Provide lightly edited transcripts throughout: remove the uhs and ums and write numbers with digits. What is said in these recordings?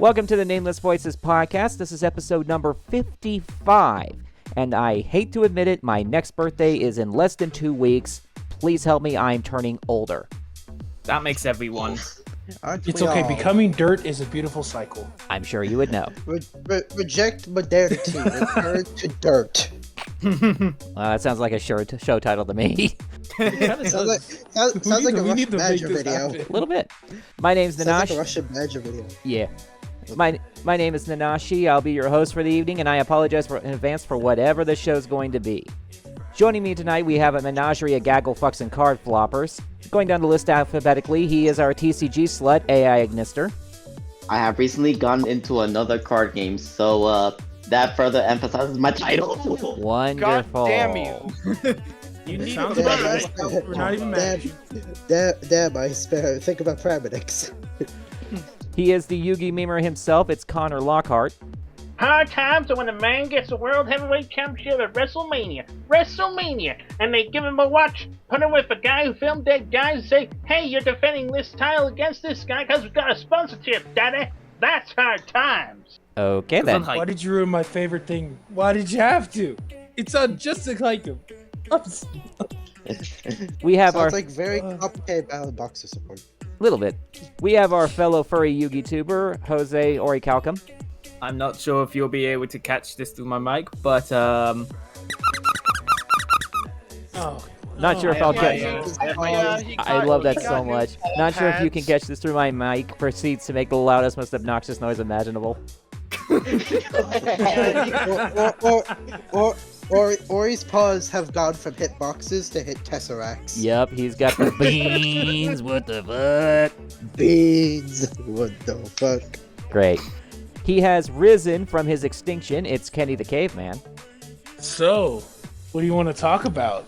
Welcome to the Nameless Voices podcast. This is episode number 55. And I hate to admit it, my next birthday is in less than 2 weeks. Please help me, I'm turning older. That makes everyone. It's okay, becoming dirt is a beautiful cycle. I'm sure you would know. Reject modernity, return to dirt. That sounds like a show title to me. Sounds like a Russian Badger video. A little bit. My name's Nanashi. Sounds like a Russian Badger video. Yeah. My name is Nanashi. I'll be your host for the evening, and I apologize in advance for whatever the show's going to be. Joining me tonight, we have a menagerie of gaggle fucks and card floppers. Going down the list alphabetically, he is our TCG slut, AI Ignister. I have recently gone into another card game, so that further emphasizes my title. Wonderful. God damn you. You need to right? We're not even mad. Damn, I spare. Think about paramedics. He is the Yugi memer himself. It's Connor Lockhart. Hard times are when a man gets the World Heavyweight Championship at WrestleMania, and they give him a watch, put him with a guy who filmed dead guys, and say, hey, you're defending this title against this guy because we've got a sponsorship, daddy. That's hard times. Okay, then. Why did you ruin my favorite thing? Why did you have to? It's just like him. We have Sounds like very complicated ballot boxer support. Little bit. We have our fellow furry Yugi tuber, Jose Oricalcum. I'm not sure if you'll be able to catch this through my mic, but Not sure if I'll catch. He I love that got so new much. ball Not sure if you can pads. catch this through my mic. Proceeds to make the loudest, most obnoxious noise imaginable. Ori's paws have gone from hit boxes to hit tesseracts. Yep, he's got the beans. What the fuck? Beans. What the fuck? Great. He has risen from his extinction. It's Kenny the Caveman. So, what do you want to talk about?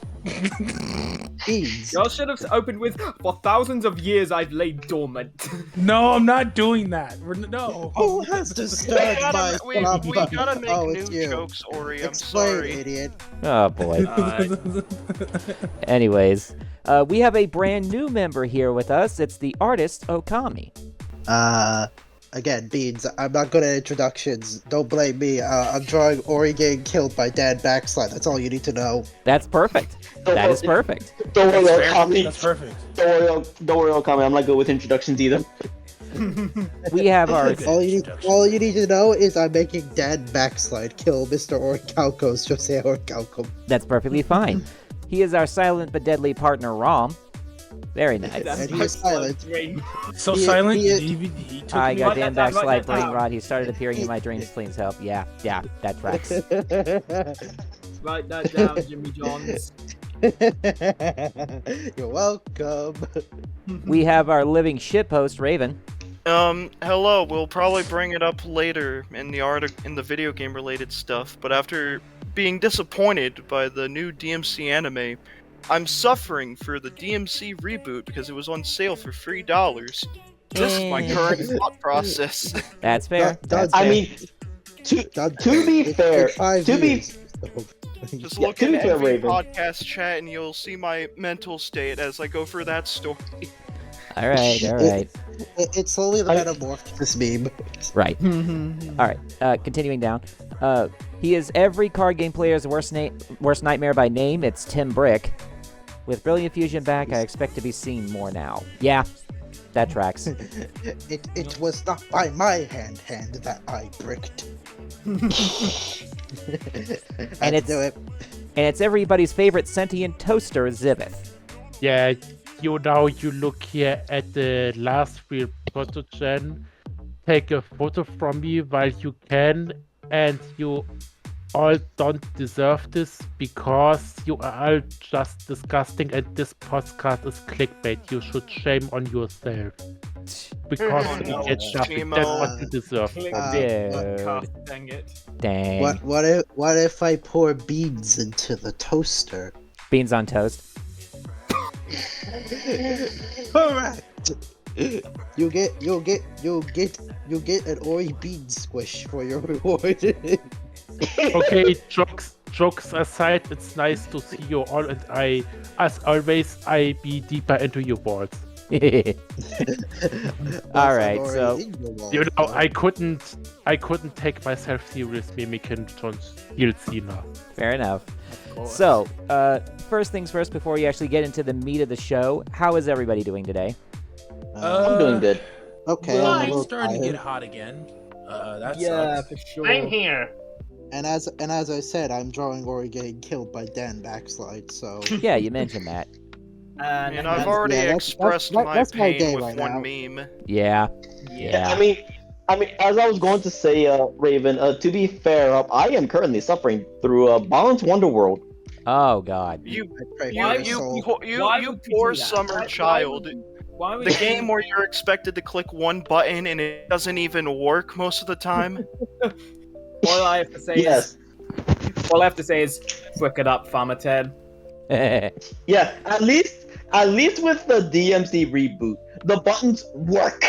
Beans. y'all should have opened with, for thousands of years I've laid dormant. No, I'm not doing that. No. Who has disturbed my We gotta make it's new you. jokes, Ori. I'm Explain, sorry. idiot. Oh, boy. Anyways, we have a brand new member here with us. It's the artist Okami. Again, Beans, I'm not good at introductions. Don't blame me. I'm drawing Ori getting killed by Dan Backslide. That's all you need to know. That's perfect. That is perfect. Don't worry, Okami. That's perfect. Don't worry, Okami. I'm not good with introductions either. We have our... All you need to know is I'm making Dan Backslide kill Mr. Orichalco's Jose Orichalco. That's perfectly fine. He is our silent but deadly partner, Rom. Very nice. And he is silent. So He- silent, he- DVD took I me got out. Dan Write that down, Backslide, write that Brain down. Rot. He started appearing in my dreams. Please help. Yeah, that tracks. Write that down, Jimmy Johns. You're welcome. We have our living shitpost, Raven. Hello. We'll probably bring it up later in the video game related stuff, but after being disappointed by the new DMC anime, I'm suffering for the DMC reboot because it was on sale for $3. This is my current thought process. That's fair. That's I fair. mean, to be fair, Just Yeah, look to at be fair, every Raven. podcast chat and you'll see my mental state as I go through that story. All right. It slowly metamorphed this meme. Right. All right. Continuing down. He is every card game player's worst nightmare by name. It's Tim Brick. With Brilliant Fusion back, I expect to be seen more now. Yeah, that tracks. It was not by my hand that I bricked. And Let's do it. And it's everybody's favorite sentient toaster, Zivith. Yeah, you look here at the last real protogen. Take a photo from me while you can, and you all don't deserve this because you are all just disgusting and this podcast is clickbait. You should shame on yourself. Because Oh, you no. get nothing. Shame That's on. what you deserve. Dude. Dang it. Dang. What if I pour beans into the toaster? Beans on toast. Correct. You get an Ori bean squish for your reward. Okay, jokes aside, it's nice to see you all, and as always, I be deeper into your worlds. All right, so You know, I couldn't take myself serious mimicking John Cena. fair enough. So, first things first, before we actually get into the meat of the show, how is everybody doing today? I'm doing good. Okay, Well, I'm a it's little starting to tired. get hot again. That Yeah, sucks. for sure. I'm here. And as I said, I'm drawing Ori getting killed by Dan Backslide. So Yeah, you mentioned that. And And I've already expressed my that's my pain day with right one now. meme. Yeah. Yeah, I mean, as I was going to say, Raven. To be fair, I am currently suffering through Balance Wonderworld. Oh God. You, I pray for you, your you, soul. Why you would you poor do that? summer Why child. Why would The you- game where you're expected to click one button and it doesn't even work most of the time. All I have to say Yes. all I have to say is flick it up, Farmer Ted. Yeah. At least with the DMC reboot, the buttons work.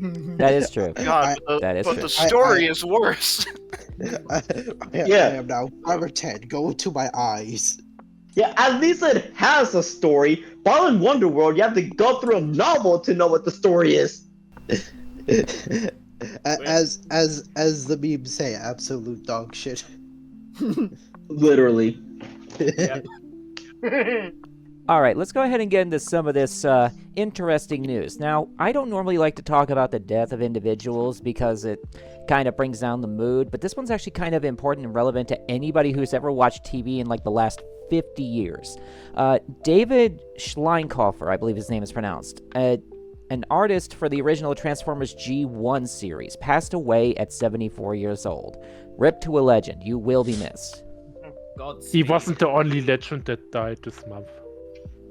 That is true. God, That is but true. the story is worse. I am now Farmer Ted. Go into my eyes. Yeah, at least it has a story. While in Wonderworld, you have to go through a novel to know what the story is. As the memes say, absolute dog shit. Literally. Yeah. All right, let's go ahead and get into some of this interesting news. Now, I don't normally like to talk about the death of individuals because it kind of brings down the mood, but this one's actually kind of important and relevant to anybody who's ever watched TV in like the last 50 years. David Schleinkoffer, I believe his name is pronounced, an artist for the original Transformers G1 series, passed away at 74 years old. Rip to a legend. You will be missed. God He wasn't the only legend that died this month.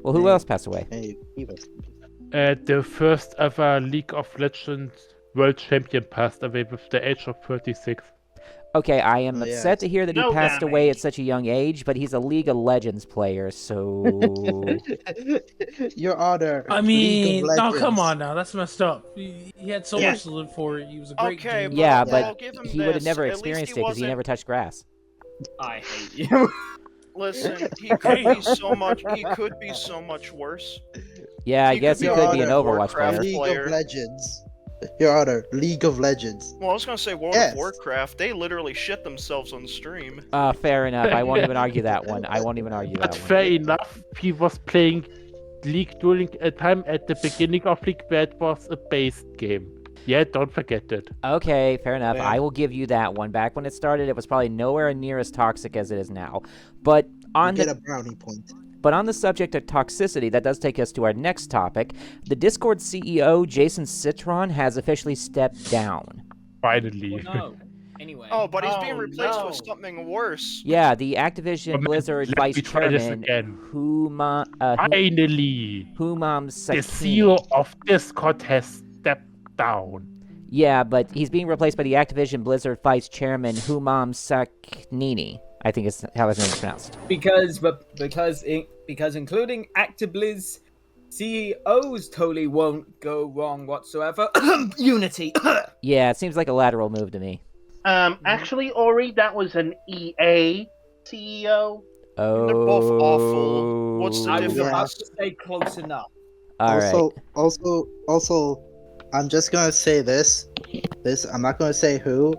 Well, who else passed away? Hey, he was- The first ever League of Legends world champion passed away with the age of 36. Okay, I am Oh, yeah. upset to hear that he No passed damage. away at such a young age, but he's a League of Legends player, so... Your Honor. I League mean, of no, come Legends. on now. That's messed up. He had so Yeah. much to live for. He was a great Okay, game. but Yeah, I'll but give him he would have this. never At least experienced it he because he wasn't- never touched grass. I hate you. Listen, he could be so much. He could be so much worse. Yeah, I He guess could he be could be an on Overwatch Warcraft. player. League player. of Legends. Your Honor, League of Legends. Well, I was gonna say World Yes. of Warcraft. They literally shit themselves on stream. Fair enough. I won't even argue that one. I won't even argue But that one. fair enough, he was playing League during a time at the beginning of League where it was a based game. Yeah, don't forget it. Okay, fair enough. Yeah. I will give you that one. Back when it started, it was probably nowhere near as toxic as it is now. But on Get the a brownie point. But on the subject of toxicity, that does take us to our next topic. The Discord CEO, Jason Citron, has officially stepped down. Finally. No. Anyway. Oh, but he's being Oh, replaced no. with something worse. Yeah, the Activision But Blizzard let Vice me try this Chairman, again. Humam Finally, the Sakini. CEO of Discord has stepped down. Yeah, but he's being replaced by the Activision Blizzard Vice Chairman, Humam Saknini. I think is how his name is pronounced. Because including ActiBliz CEOs totally won't go wrong whatsoever. Unity. Yeah, it seems like a lateral move to me. Actually, Ori, that was an EA CEO. Oh. They're both awful. What's the I was difference? about to say close enough. All right. Also, I'm just gonna say this. I'm not gonna say who,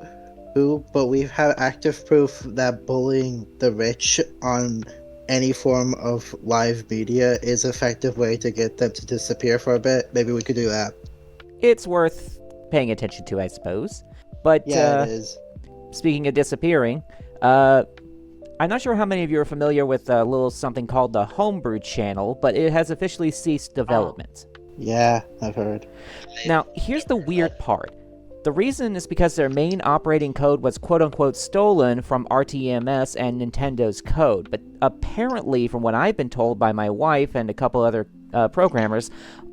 but we have active proof that bullying the rich on any form of live media is an effective way to get them to disappear for a bit. Maybe we could do that. It's worth paying attention to, I suppose. But Yeah, it is. speaking of disappearing, I'm not sure how many of you are familiar with a little something called the Homebrew channel, but it has officially ceased development. Yeah, I've heard. Now, here's the weird part. The reason is because their main operating code was quote-unquote stolen from RTMS and Nintendo's code, but apparently, from what I've been told by my wife and a couple other programmers,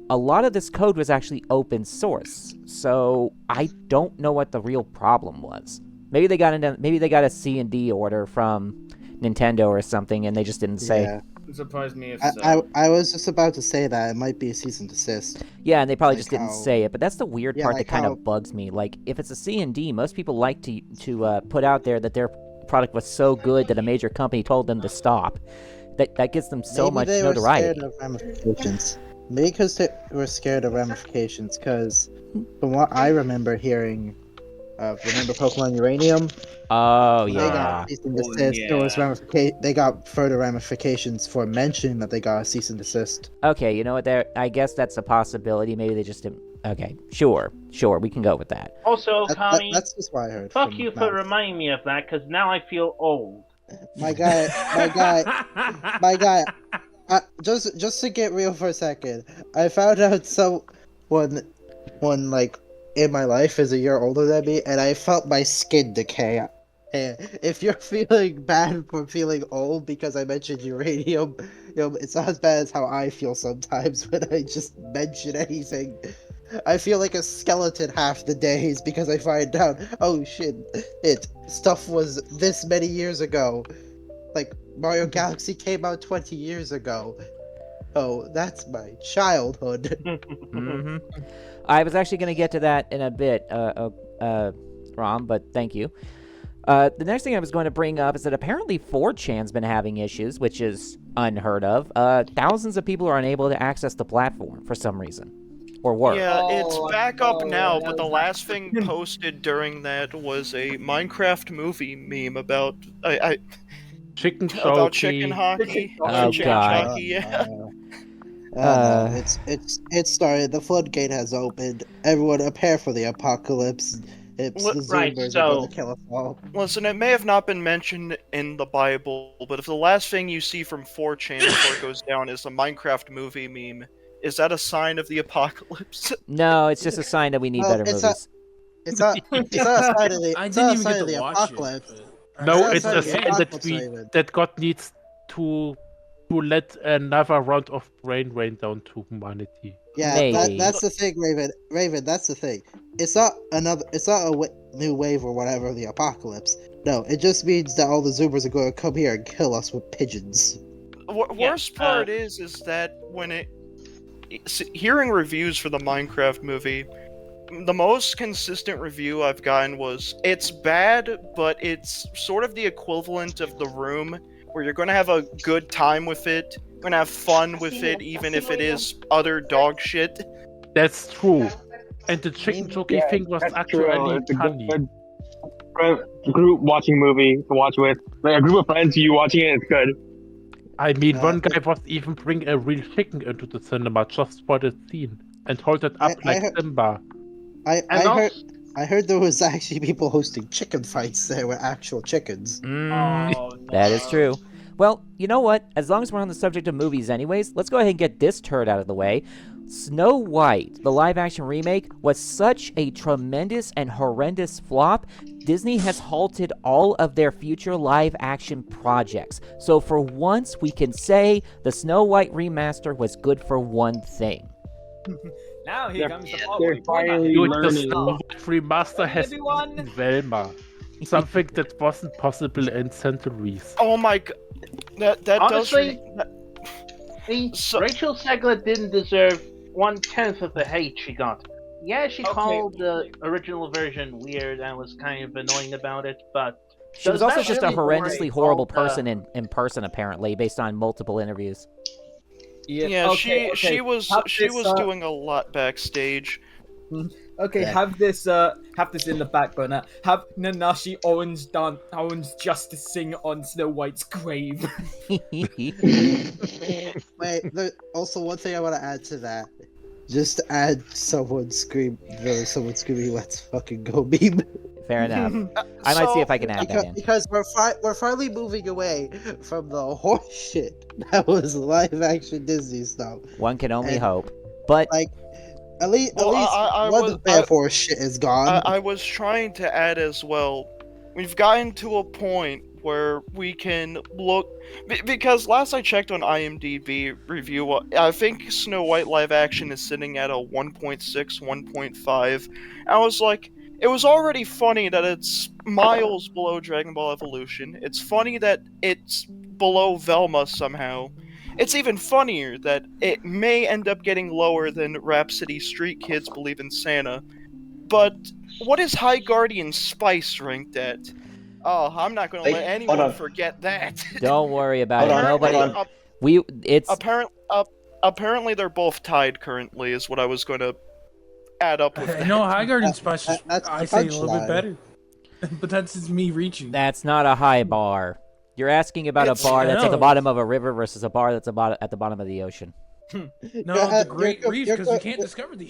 a lot of this code was actually open source, so I don't know what the real problem was. Maybe they got a C&D order from Nintendo or something, and they just didn't say. Yeah. It surprised me if I was just about to say that it might be a cease and desist. Yeah, and they probably Like just didn't how- say it, but that's the weird Yeah, part like that kind how- of bugs me. Like, if it's a C&D, most people like to put out there that their product was so good that a major company told them to stop. That gets them so Maybe much they were notoriety. scared of ramifications. because they were scared of ramifications. Because from what I remember hearing, remember Pokemon Uranium? Oh They yeah. got cease and desist. There was They got further ramifications for mentioning that they got a cease and desist. Okay, you know what? There, I guess that's a possibility. Maybe they just didn't. Okay, sure, we can go with that. Also, Tommy, That's just what I heard. fuck from you for Matt. reminding me of that, because now I feel old. My guy. Just to get real for a second, I found out someone like in my life is a year older than me, and I felt my skin decay. And if you're feeling bad for feeling old because I mentioned uranium, it's not as bad as how I feel sometimes when I just mention anything. I feel like a skeleton half the days because I find out, oh shit, stuff was this many years ago. Like, Mario Galaxy came out 20 years ago. Oh, that's my childhood. Hmm. I was actually going to get to that in a bit, Rom, but thank you. The next thing I was going to bring up is that apparently 4chan's been having issues, which is unheard of. Thousands of people are unable to access the platform for some reason. Or work. Yeah, it's back up now, but the that was last thing posted during that was a Minecraft movie meme about Chicken about jockey. chicken hockey. Oh, Chicken God. jockey, yeah. No, it started. The floodgate has opened. Everyone prepare for the apocalypse. It's the Right, Zoomers are so- going to kill us all. Listen, it may have not been mentioned in the Bible, but if the last thing you see from 4chan before it goes down is a Minecraft movie meme, is that a sign of the apocalypse? No, it's just a sign that we need Well, better it's movies. It's not a sign of the. I It's didn't not a even sign get of to the watch apocalypse. it. No, That's it's not a the sign that apocalypse, we Raven. that God needs to let another round of brain rain down to humanity. Yeah, Maybe. that's the thing, Raven. Raven, that's the thing. It's not another. It's not a new wave or whatever of the apocalypse. No, it just means that all the Zoomers are going to come here and kill us with pigeons. Worst part is that when hearing reviews for the Minecraft movie, the most consistent review I've gotten was it's bad, but it's sort of the equivalent of The Room, where you're going to have a good time with it, you're going to have fun with it, even if it is utter dog shit. That's true. And the chicken jockey thing was That's actually true. It's a funny. good group watching movie to watch with. Like a group of friends, you watching it, it's good. I mean, one guy was even bring a real chicken into the cinema just for the scene and hold it up I like heard- Simba. I heard there was actually people hosting chicken fights there with actual chickens. That is true. Well, you know what? As long as we're on the subject of movies anyways, let's go ahead and get this turd out of the way. Snow White, the live-action remake, was such a tremendous and horrendous flop, Disney has halted all of their future live-action projects. So for once, we can say the Snow White remaster was good for one thing. Now here They're- comes the part they're where we point out finally Dude, the learning. Snow White remaster has everyone. eaten Velma. Something that wasn't possible in centuries. Oh my god. That Honestly, does... So- Rachel Segler didn't deserve 1/10 of the hate she got. Yeah, she called the original version weird and was kind of annoying about it, but She was does also that just a really horrendously warrant horrible all the- person in person, apparently, based on multiple interviews. Yeah, okay, she was Have this, doing a lot backstage. Okay, Yeah. have this in the back burner. Have Nanashi Orange Justice sing on Snow White's grave. Wait, also one thing I want to add to that. Just add someone screaming, "Let's fucking go!" meme. Fair enough. I might see if I can add that in. Because we're finally moving away from the horse shit that was live action Disney stuff. One can only And- hope. But Like, at least I one was- of the bad horse shit is gone. I was trying to add as well. We've gotten to a point where we can look because last I checked on IMDb review, I think Snow White live action is sitting at a 1.6, 1.5. I was like, it was already funny that it's miles below Dragon Ball Evolution. It's funny that it's below Velma somehow. It's even funnier that it may end up getting lower than Rhapsody Street Kids Believe in Santa. But what is High Guardian Spice ranked at? Oh, I'm not going to Hey, let hold anyone on. forget that. don't worry about Hold it. on, Nobody. hold on. It's Apparently, apparently they're both tied currently, is what I was going to add up with that. No, High Guardian Splash, That's I the say a little bit punchline. better. But that's just me reaching. That's not a high bar. You're asking about It's- a bar that's at the No. bottom of a river versus a bar that's at the bottom of the ocean. No, You're- the Great you're- Reef, you're- because we can't discover the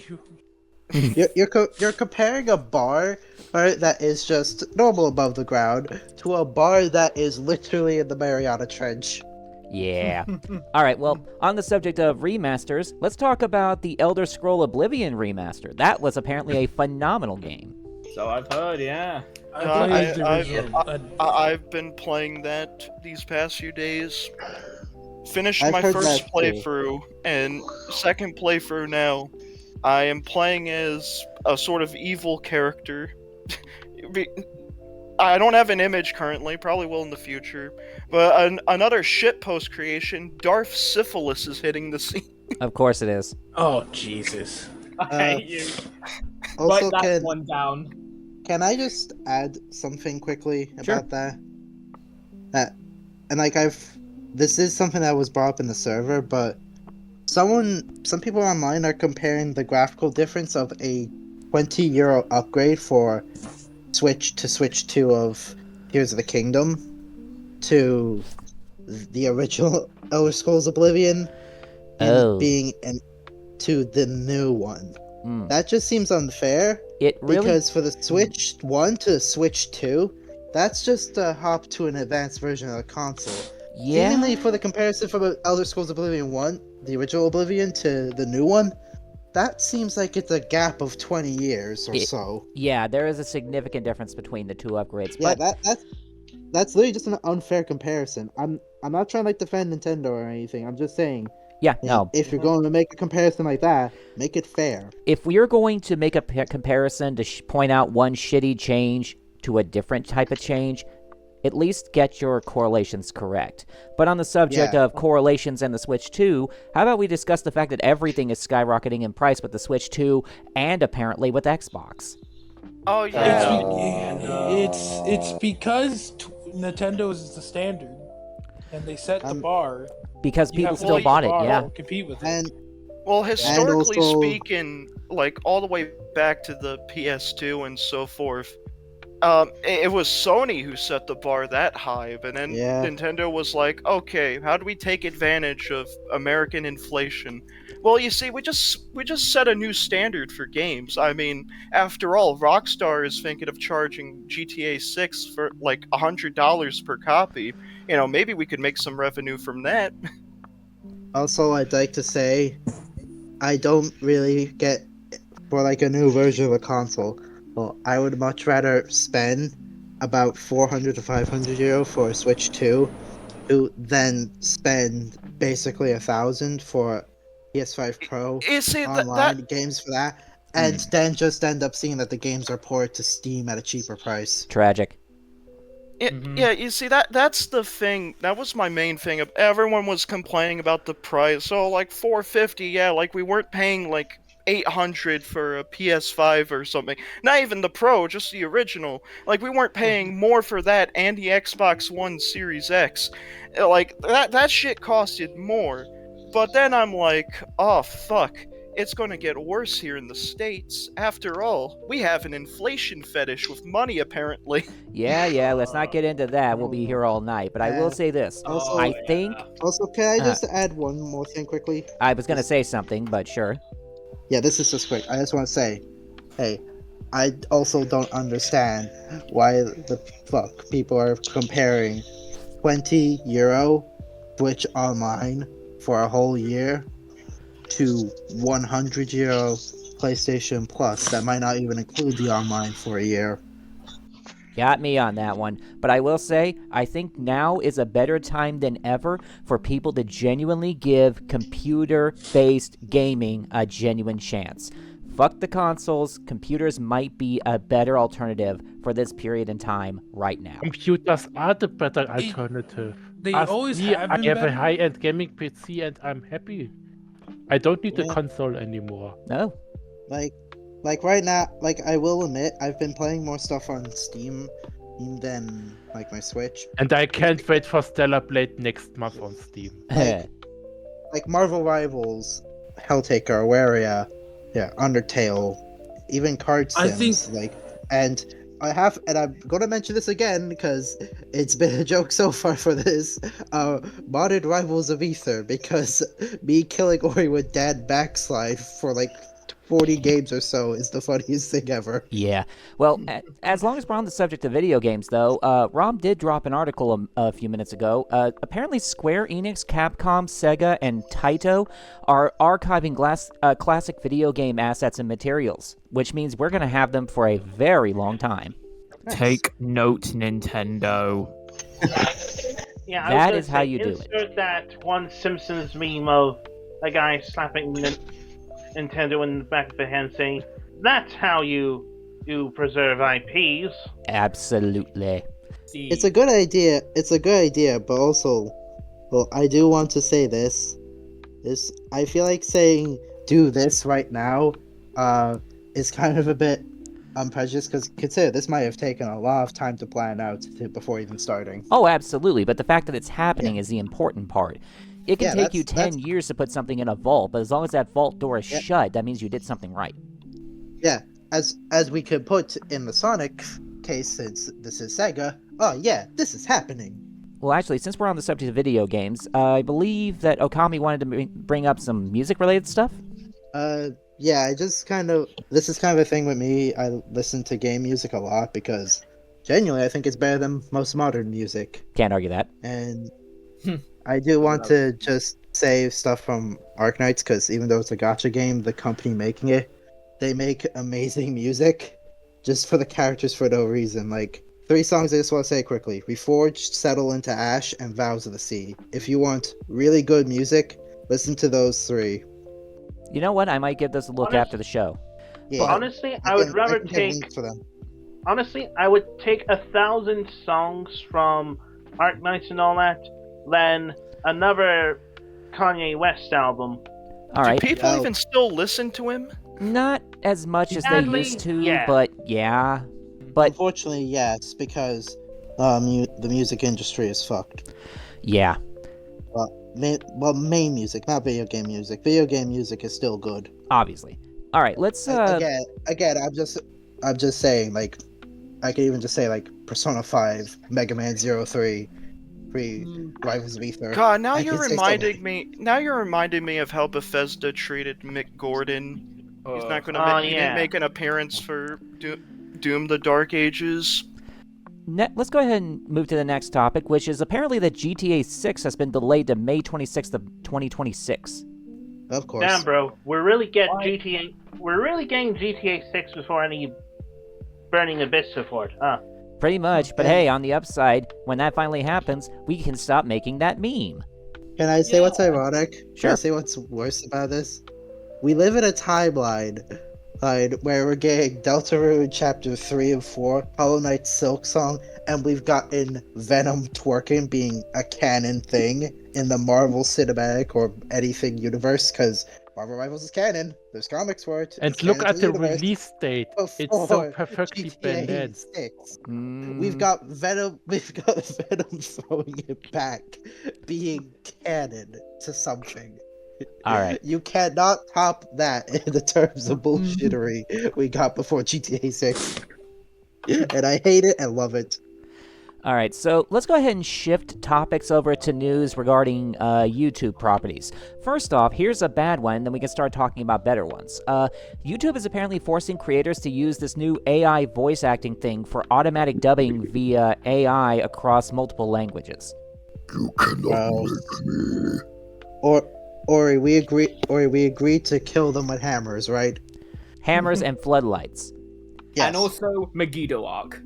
You're comparing a bar, right, that is just normal above the ground to a bar that is literally in the Mariana Trench. Yeah. All right, well, on the subject of remasters, let's talk about the Elder Scroll Oblivion remaster. That was apparently a phenomenal game. So I've heard, yeah. I played the original. I've been playing that these past few days. Finished I've my heard first that too. playthrough, and second playthrough now. I am playing as a sort of evil character. I don't have an image currently, probably will in the future. But another shitpost creation, Darth Syphilis, is hitting the scene. Of course it is. Oh, Jesus. I hate you. Also, Write that one down. can I just add something quickly Sure. about that? And like this is something that was brought up in the server, but some people online are comparing the graphical difference of a €20 upgrade for Switch to Switch 2 of Tears of the Kingdom to the original Elder Scrolls Oblivion and to the new one. Mm. That just seems unfair It really because for the Switch 1 to Switch 2, that's just a hop to an advanced version of the console. yeah. Seemingly for the comparison from Elder Scrolls Oblivion 1, the original Oblivion, to the new one, that seems like it's a gap of 20 years or so. Yeah, there is a significant difference between the two upgrades. Yeah, But that's literally just an unfair comparison. I'm not trying to like defend Nintendo or anything. I'm just saying, yeah, no. if you're going to make a comparison like that, make it fair. If we are going to make a comparison to point out one shitty change to a different type of change, at least get your correlations correct. But on the subject Yeah. of correlations and the Switch 2, how about we discuss the fact that everything is skyrocketing in price with the Switch 2 and apparently with Xbox? Oh It's, yeah. it's because Nintendo is the standard, and they set the bar. Because You people have to still raise bought the it, bar yeah. to compete with it. And Well, historically also- speaking, like all the way back to the PS2 and so forth, it was Sony who set the bar that high, but then Yeah. Nintendo was like, okay, how do we take advantage of American inflation? Well, you see, we just set a new standard for games. I mean, after all, Rockstar is thinking of charging GTA 6 for like $100 per copy. You know, maybe we could make some revenue from that. also, I'd like to say, I don't really get for like a new version of a console. Well, I would much rather spend about 400 to 500 euro for a Switch 2 than spend basically 1,000 for PS5 Pro You see, online games for that, and then just end up seeing that the games are ported to Steam at a cheaper price. Tragic. Yeah, you see, that's the thing. That was my main thing. Everyone was complaining about the price. So, like, 450, yeah, like, we weren't paying, like, 800 for a PS5 or something. Not even the Pro, just the original. Like, we weren't paying more for that and the Xbox One Series X. Like, that shit costed more. But then I'm like, oh, fuck. It's gonna get worse here in the States. After all, we have an inflation fetish with money, apparently. Yeah, let's not get into that. We'll be here all night. But I will say this. Also- I think Also, can I just add one more thing quickly? I was going to say something, but sure. Yeah, this is just quick. I just want to say, hey, I also don't understand why the fuck people are comparing €20 Switch Online for a whole year to €100 PlayStation Plus that might not even include the online for a year. Got me on that one. But I will say, I think now is a better time than ever for people to genuinely give computer-based gaming a genuine chance. Fuck the consoles. Computers might be a better alternative for this period in time right now. Computers are the better alternative. They Ask always me, have I been have a better. high-end gaming PC and I'm happy. I don't need a Yeah. console anymore. No. Like right now, like I will admit, I've been playing more stuff on Steam than like my Switch. And I can't wait for Stellar Blade next month on Steam. like Marvel Rivals, Helltaker, Awaria, Undertale, even card I sims, and I'm gonna mention this again because it's been a joke so far for this, modded Rivals of Ether, because me killing Ori with Dad Backslide for like 40 games or so is the funniest thing ever. Yeah. Well, as long as we're on the subject of video games, though, Rom did drop an article a few minutes ago. Apparently, Square Enix, Capcom, Sega, and Taito are archiving classic video game assets and materials, which means we're going to have them for a very long time. Take note, Nintendo. Yeah, That is how you do it. Insert that one Simpsons meme of a guy slapping Nintendo in the back of the hand saying, "That's how you preserve IPs." Absolutely. It's a good idea. But also, well, I do want to say this. I feel like saying do this right now, is kind of a bit prejudiced, because consider this might have taken a lot of time to plan out before even starting. Oh, absolutely. But the fact that it's happening is the important part. It can take you 10 years to put something in a vault, but as long as that vault door is shut, that means you did something right. Yeah, as we could put in the Sonic case, since this is Sega, this is happening. Well, actually, since we're on the subject of video games, I believe that Okami wanted to bring up some music-related stuff? I just this is kind of a thing with me. I listen to game music a lot because, genuinely, I think it's better than most modern music. Can't argue that. And I do want to just say stuff from Arknights, because even though it's a gacha game, the company making it, they make amazing music just for the characters for no reason. Like, 3 songs I just want to say quickly: Reforged, Settle into Ash, and Vows of the Sea. If you want really good music, listen to those 3. You know what? I might give this a look after the show. Yeah, honestly, I would rather take. Honestly, I would take 1,000 songs from Arknights and all that than another Kanye West album. All right. Do people even still listen to him? Not as much as Sadly, they used to, yeah. but yeah. But unfortunately, yes, because the music industry is fucked. Yeah. Main music, not video game music. Video game music is still good. Obviously. All right, let's again, I'm just saying, like, I could even just say, like, Persona 5, Mega Man 03, Rivals of Ether. God, now you're reminding me. Now you're reminding me of how Bethesda treated Mick Gordon. He's not going to he didn't make an appearance for Doom: The Dark Ages. Let's go ahead and move to the next topic, which is apparently that GTA 6 has been delayed to May 26th of 2026. Of course. Damn, bro, we're really getting GTA 6 before any Burning Abyss support, huh? Pretty much, but hey, on the upside, when that finally happens, we can stop making that meme. Can I say what's ironic? Sure. Can I say what's worse about this? We live in a timeline where we're getting Deltarune Chapter 3 and 4, Hollow Knight Silk Song, and we've gotten Venom twerking being a canon thing in the Marvel Cinematic or anything universe, because Marvel Rivals is canon. There's comics for it. And It's look canon at to the universe. release date. It's Before so perfectly GTA balanced. 6. We've got Venom throwing it back, being canon to something. All right. You cannot top that in the terms of bullshittery we got before GTA 6. And I hate it and love it. All right, so let's go ahead and shift topics over to news regarding YouTube properties. First off, here's a bad one, then we can start talking about better ones. YouTube is apparently forcing creators to use this new AI voice acting thing for automatic dubbing via AI across multiple languages. You cannot make me. Ori, we agreed to kill them with hammers, right? Hammers and floodlights. Yes. And also Megiddo Arc.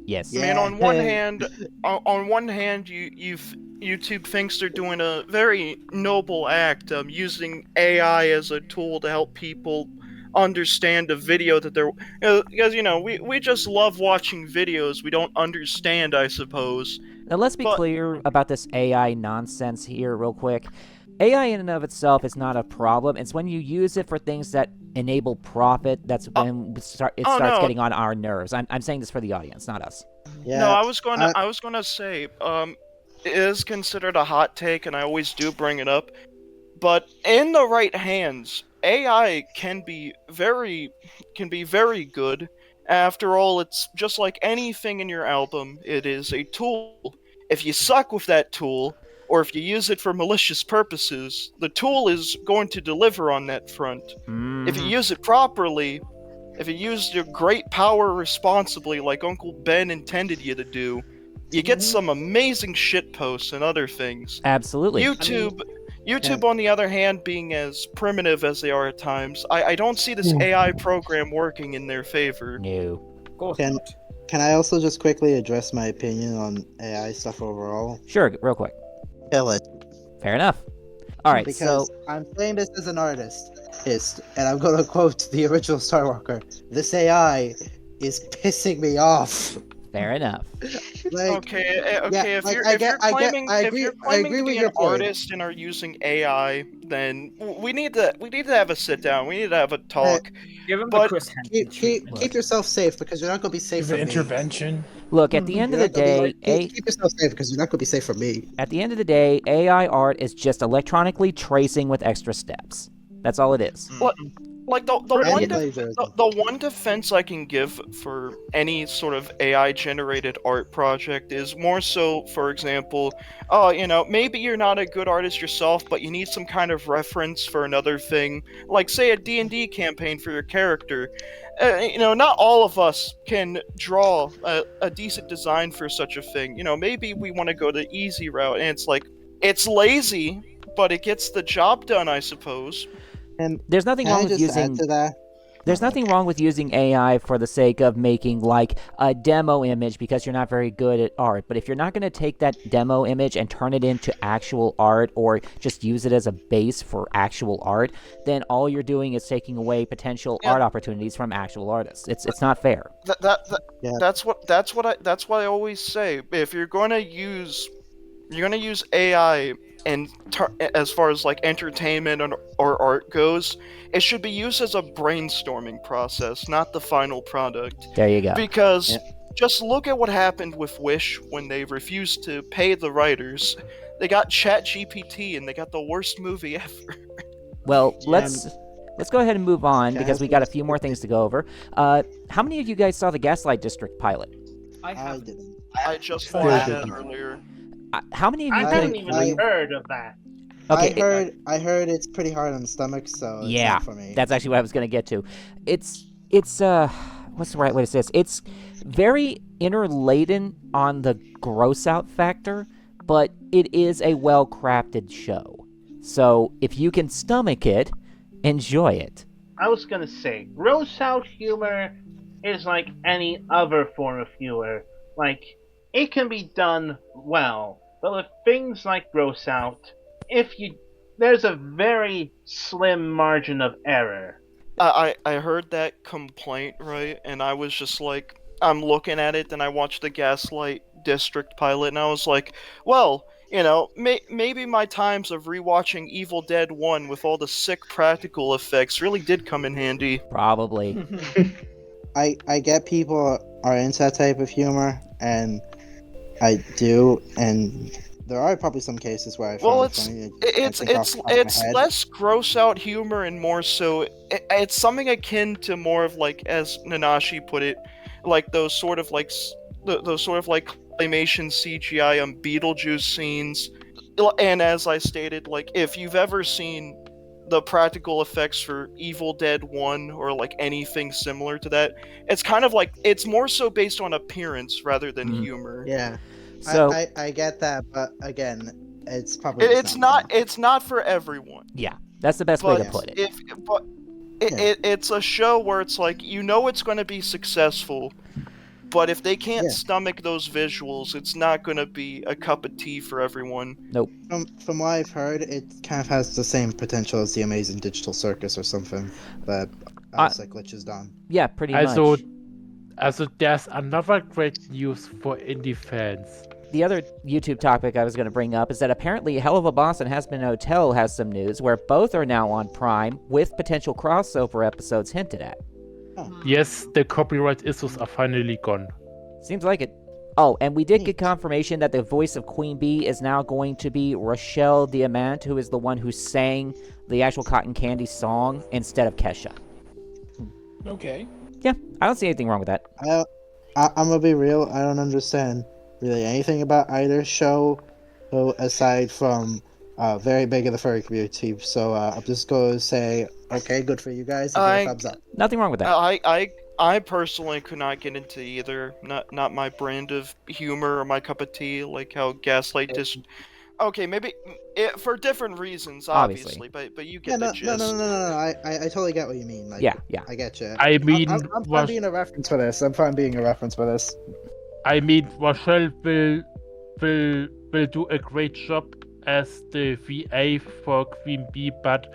Yes. I mean, on one hand, YouTube thinks they're doing a very noble act, using AI as a tool to help people understand a video that they're, because we just love watching videos we don't understand, I suppose. Now let's be clear about this AI nonsense here real quick. AI in and of itself is not a problem. It's when you use it for things that enable profit that's when it starts getting on our nerves. I'm saying this for the audience, not us. Yeah. No, I was gonna say, it is considered a hot take, and I always do bring it up. But in the right hands, AI can be very good. After all, it's just like anything in your album. It is a tool. If you suck with that tool, or if you use it for malicious purposes, the tool is going to deliver on that front. If you use it properly, if you use your great power responsibly, like Uncle Ben intended you to do, you get some amazing shitposts and other things. Absolutely. YouTube, on the other hand, being as primitive as they are at times, I don't see this AI program working in their favor. No. Can I also just quickly address my opinion on AI stuff overall? Sure, real quick. Kill it. Fair enough. All right, because I'm saying this as an artist, and I'm going to quote the original Star Walker. This AI is pissing me off. Fair enough. If you're claiming to be an artist and are using AI, then we need to have a sit down. We need to have a talk. Give him the Chris keep yourself safe, because you're not going to be safe from intervention. Look, at the end of the day, keep yourself safe, because you're not going to be safe from me. At the end of the day, AI art is just electronically tracing with extra steps. That's all it is. Like the one defense I can give for any sort of AI generated art project is more so, for example, maybe you're not a good artist yourself, but you need some kind of reference for another thing, like say a D&D campaign for your character. Not all of us can draw a decent design for such a thing. Maybe we want to go the easy route, and it's lazy, but it gets the job done, I suppose. And there's nothing wrong with using. There's nothing wrong with using AI for the sake of making like a demo image because you're not very good at art. But if you're not going to take that demo image and turn it into actual art, or just use it as a base for actual art, then all you're doing is taking away potential art opportunities from actual artists. It's not fair. That's what I always say. If you're going to use AI. And as far as like entertainment or art goes, it should be used as a brainstorming process, not the final product. There you go. Because just look at what happened with Wish when they refused to pay the writers. They got ChatGPT and they got the worst movie ever. Well, let's go ahead and move on because we got a few more things to go over. How many of you guys saw the Gaslight District pilot? I didn't. I just watched that earlier. How many of you? I haven't even heard of that. Okay. I heard it's pretty hard on the stomach, so it's not for me. That's actually what I was going to get to. It's what's the right way to say this? It's very interladen on the gross out factor, but it is a well-crafted show. So if you can stomach it, enjoy it. I was going to say, gross out humor is like any other form of humor. Like, it can be done well. But with things like gross out, there's a very slim margin of error. I heard that complaint, right? And I was just like, I'm looking at it, and I watched the Gaslight District pilot, and I was like, well, maybe my times of rewatching Evil Dead 1 with all the sick practical effects really did come in handy. Probably. I get people are into that type of humor, and I do, and there are probably some cases where I find it funny. It's less gross out humor and more so it's something akin to more of like, as Nanashi put it, like those sort of like claymation CGI on Beetlejuice scenes. And as I stated, like if you've ever seen the practical effects for Evil Dead 1 or like anything similar to that, it's kind of like it's more so based on appearance rather than humor. Yeah. So I get that, but again, it's probably it's not for everyone. Yeah, that's the best way to put it. It's a show where it's like it's going to be successful, but if they can't stomach those visuals, it's not going to be a cup of tea for everyone. Nope. From what I've heard, it kind of has the same potential as the Amazing Digital Circus or something that Glitch has done. Yeah, pretty much. Also, there's another great news for indie fans. The other YouTube topic I was going to bring up is that apparently Hell of a Boss and Has Been Hotel has some news where both are now on Prime with potential crossover episodes hinted at. Yes, the copyright issues are finally gone. Seems like it. Oh, and we did get confirmation that the voice of Queen Bee is now going to be Rochelle Diamant, who is the one who sang the actual Cotton Candy song instead of Kesha. Okay. Yeah, I don't see anything wrong with that. I'm gonna be real. I don't understand really anything about either show, aside from very big in the furry community. So I'm just going to say, okay, good for you guys. And give a thumbs up. Nothing wrong with that. I personally could not get into either. Not my brand of humor or my cup of tea. Like how Gaslight just. Okay, maybe for different reasons, obviously, but you get the gist. No. I totally get what you mean. Like, yeah. I get you. I mean, I'm fine being a reference for this. I mean, Rochelle will do a great job as the VA for Queen Bee, but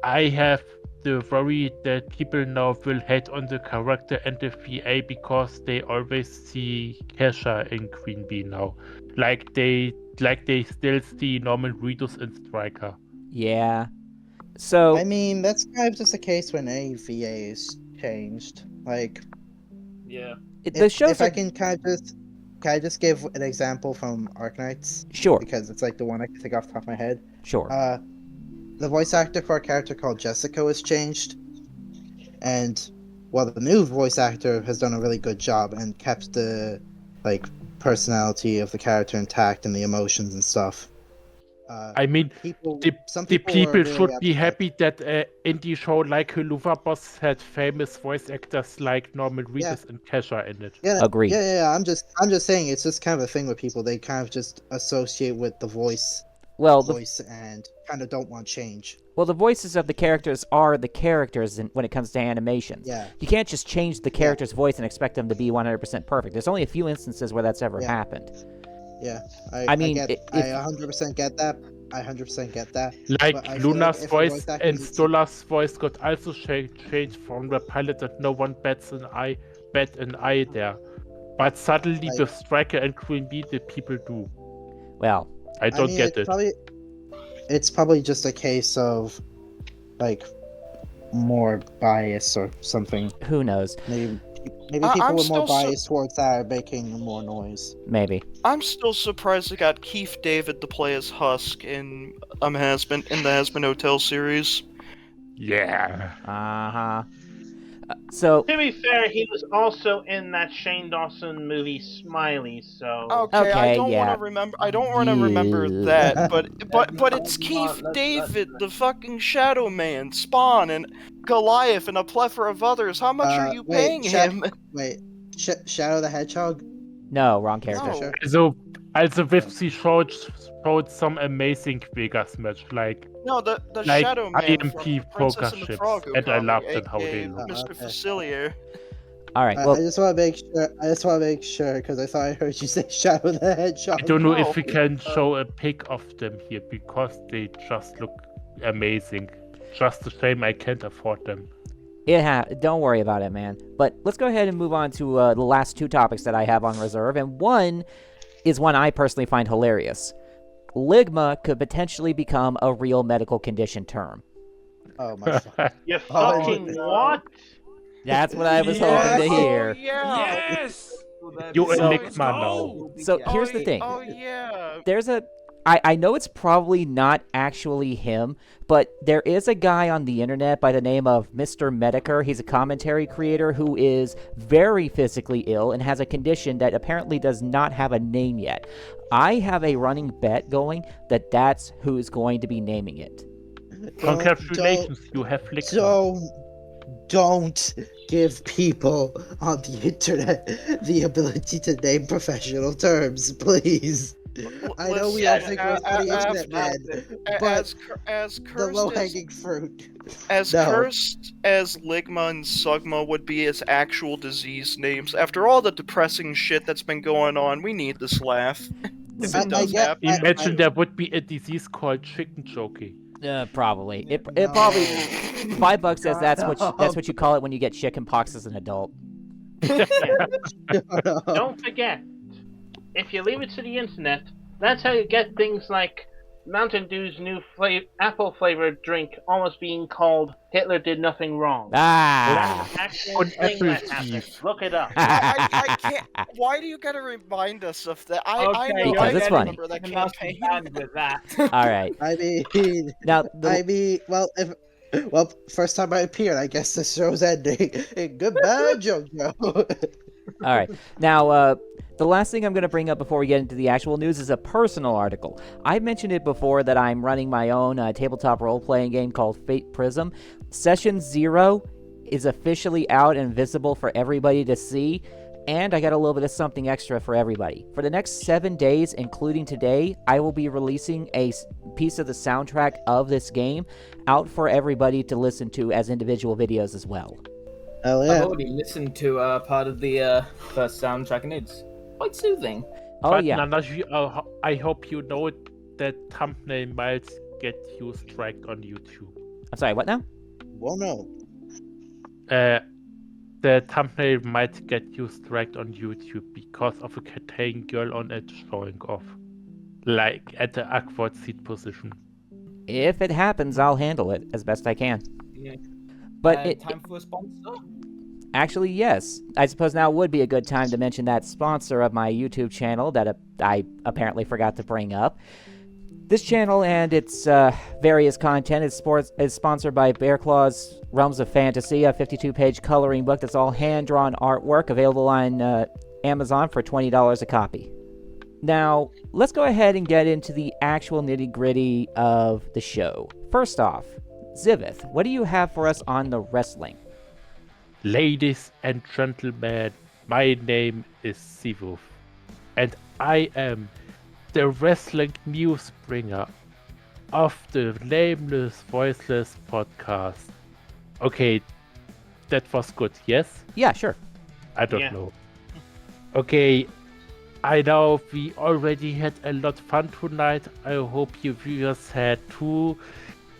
I have the worry that people now will hate on the character and the VA because they always see Kesha in Queen Bee now. Like they still see Norman Reedus and Striker. Yeah. So I mean, that's kind of just a case when a VA is changed. Like, yeah. The shows if I can can I just give an example from Arknights? Sure. Because it's like the one I can think off the top of my head. Sure. The voice actor for a character called Jessica was changed, and the new voice actor has done a really good job and kept the personality of the character intact and the emotions and stuff. I mean, the people should be happy that an indie show like Helluva Boss had famous voice actors like Norman Reedus and Kesha in it. Yeah, Agreed. Yeah. I'm just saying it's just kind of a thing with people. They kind of just associate with the voice. And kind of don't want change. Well, the voices of the characters are the characters when it comes to animations. Yeah. You can't just change the character's voice and expect them to be 100% perfect. There's only a few instances where that's ever happened. Yeah. I mean, I 100% get that. I 100% get that. Like Luna's voice and Stola's voice got also changed from the pilot that no one bet an eye there. But suddenly with Striker and Queen Bee, the people do. Well, I don't get it. It's probably just a case of more bias or something. Who knows? Maybe people with more bias towards that are making more noise. Maybe. I'm still surprised they got Keith David to play as Husk in the Has-Been Hotel series. Yeah. Uh-huh. So to be fair, he was also in that Shane Dawson movie Smiley. So okay, I don't want to remember that, but it's Keith David, the fucking Shadow Man, Spawn, and Goliath, and a plethora of others. How much are you paying him? Shadow the Hedgehog? No, wrong character. No. Also he showed some amazing Vegas match, like the Shadow Man IMP from Princess and the ships, Frog, and I loved it how they looked. Mr. Facilier. All right. Well, I just want to make sure because I thought I heard you say Shadow the Hedgehog. I don't know if we can show a pic of them here because they just look amazing. Just a shame I can't afford them. Don't worry about it, man. But let's go ahead and move on to the last two topics that I have on reserve, and one is one I personally find hilarious. Ligma could potentially become a real medical condition term. Oh my god. You fucking what? That's what I was hoping to hear. Yes! You enigma now. So here's the thing. Oh yeah. There's I know it's probably not actually him, but there is a guy on the internet by the name of Mr. Medicare. He's a commentary creator who is very physically ill and has a condition that apparently does not have a name yet. I have a running bet going that that's who's going to be naming it. Congratulations, you have Ligma. Don't give people on the internet the ability to name professional terms, please. I know we all think we're funny internet men, but as the low-hanging fruit. As cursed as Ligma and Sugma would be as actual disease names, after all the depressing shit that's been going on, we need this laugh. If it does happen. Imagine there would be a disease called chicken choky. Probably. It probably $5 says that's what you call it when you get chicken pox as an adult. Don't forget, if you leave it to the internet, that's how you get things like Mountain Dew's new apple flavored drink almost being called Hitler Did Nothing Wrong. Ah. That's an actual thing that happened. Look it up. I can't. Why do you gotta remind us of that? I know. Because I it's funny. remember that Nanashi campaign. banned with that. All right. I mean, Now, well, first time I appeared, I guess the show's ending. Goodbye, JoJo. All right. Now, the last thing I'm going to bring up before we get into the actual news is a personal article. I mentioned it before that I'm running my own tabletop role-playing game called Fate Prism. Session 0 is officially out and visible for everybody to see, and I got a little bit of something extra for everybody. For the next 7 days, including today, I will be releasing a piece of the soundtrack of this game out for everybody to listen to as individual videos as well. Oh yeah. I've already listened to part of the first soundtrack, and it's quite soothing. Oh, but yeah. Nanashi, I hope you know that thumbnail might get you striked on YouTube. I'm sorry, what now? Well, no. The thumbnail might get you striked on YouTube because of a Canadian girl on it showing off. Like at the awkward seat position. If it happens, I'll handle it as best I can. Yeah. But time for a sponsor? actually, yes. I suppose now would be a good time to mention that sponsor of my YouTube channel that I apparently forgot to bring up. This channel and its various content is sponsored by Bear Claw's Realms of Fantasy, a 52-page coloring book that's all hand-drawn artwork available on Amazon for $20 a copy. Now, let's go ahead and get into the actual nitty-gritty of the show. First off, Zivith, what do you have for us on the wrestling? Ladies and gentlemen, my name is Sivuf, and I am the wrestling news bringer of the Nameless Voiceless podcast. Okay, that was good, yes? Yeah, sure. I don't know. Okay, I know we already had a lot of fun tonight. I hope you viewers had too.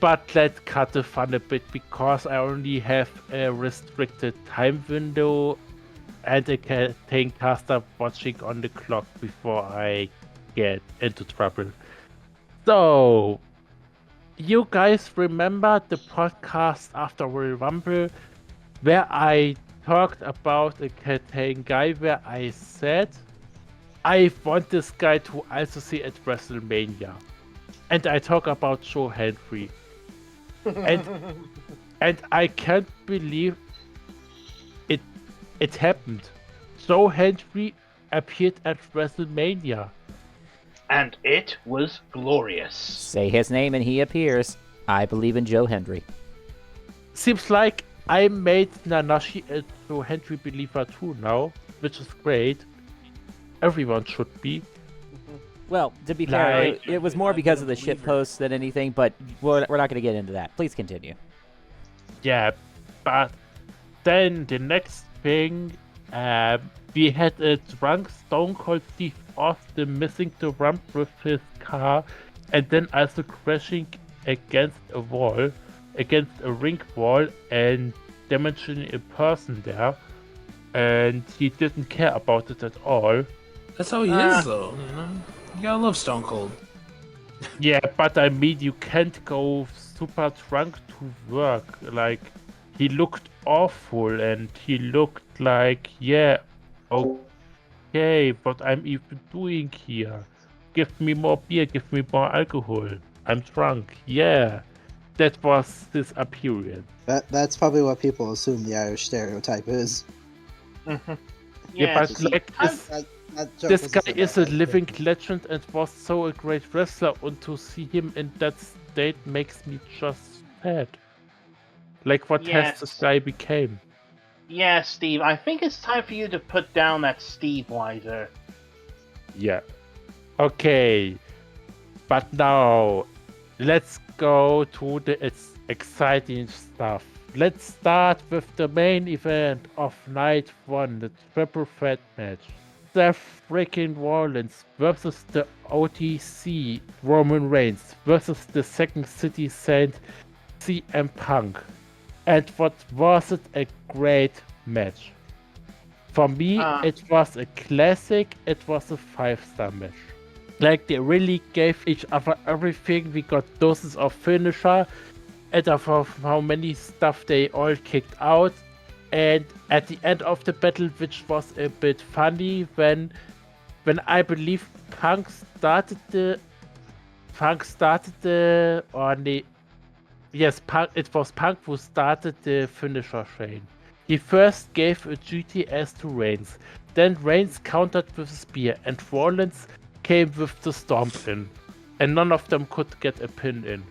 But let's cut the fun a bit because I only have a restricted time window and I can't stop watching on the clock before I get into trouble. So, you guys remember the podcast after Royal Rumble where I talked about a Canadian guy where I said I want this guy to also see at WrestleMania. And I talk about Joe Hendry. and I can't believe it happened. Joe Hendry appeared at WrestleMania. And it was glorious. Say his name and he appears. I believe in Joe Hendry. Seems like I made Nanashi a Joe Hendry believer too now, which is great. Everyone should be. Well, to be fair, it was more because of the shit posts than anything, but we're not going to get into that. Please continue. Yeah, but then the next thing, we had a drunk Stone Cold Steve Austin missing the ramp with his car, and then also crashing against a ring wall, and damaging a person there, and he didn't care about it at all. That's how he is, though. You know, you gotta love Stone Cold. Yeah, but I mean, you can't go super drunk to work. Like, he looked awful, and he looked like, yeah, okay, what I'm even doing here? Give me more beer, give me more alcohol. I'm drunk. Yeah, that was his appearance. That's probably what people assume the Irish stereotype is. Yeah, but like this guy is a living legend and was so a great wrestler, and to see him in that state makes me just sad. Like what has this guy became? Yeah, Steve, I think it's time for you to put down that Steve Weiser. Yeah. Okay. But now, let's go to the exciting stuff. Let's start with the main event of night 1, the triple threat match. Seth freaking Rollins versus the OTC Roman Reigns versus the Second City Saint CM Punk. And what was it a great match. For me, it was a classic, it was a 5-star match. Like, they really gave each other everything. We got doses of finisher, and of how many stuff they all kicked out. And at the end of the battle, which was a bit funny, when I believe Punk started the it was Punk who started the finisher chain. He first gave a GTS to Reigns, then Reigns countered with a spear, and Rollins came with the stomp in, and none of them could get a pin in.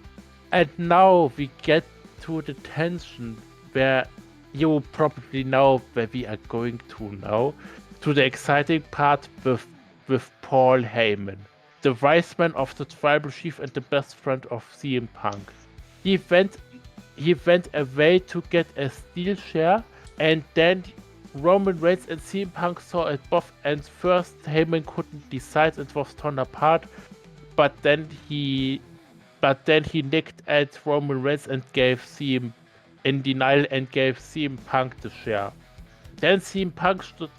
And now we get to the tension where you probably know where we are going to now, to the exciting part with Paul Heyman, the wise man of the tribal chief and the best friend of CM Punk. He went away to get a steel share, and then Roman Reigns and CM Punk saw it both, and first Heyman couldn't decide and was torn apart, but then he nicked at Roman Reigns and gave CM in denial and gave CM Punk the share. Then CM Punk stood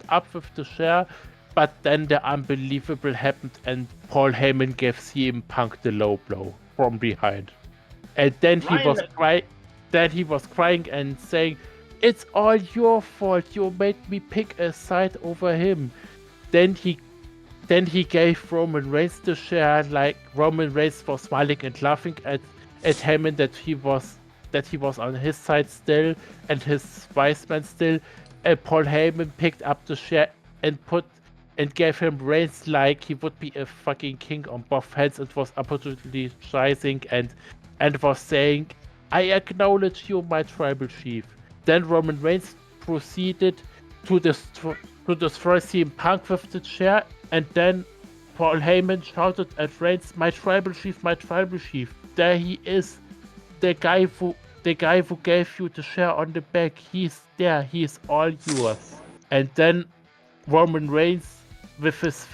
up with the share, but then the unbelievable happened and Paul Heyman gave CM Punk the low blow from behind. And then he was crying and saying, "It's all your fault, you made me pick a side over him." Then he gave Roman Reigns the share, like Roman Reigns was smiling and laughing at Heyman that he was on his side still and his wise man still. And Paul Heyman picked up the share and gave him Reigns like he would be a fucking king on both hands, and was apologizing and was saying, "I acknowledge you, my tribal chief." Then Roman Reigns proceeded to destroy CM Punk with the chair, and then Paul Heyman shouted at Reigns, "My tribal chief, my tribal chief. There he is. The guy who gave you the share on the back. He's there. He's all yours." And then Roman Reigns, with his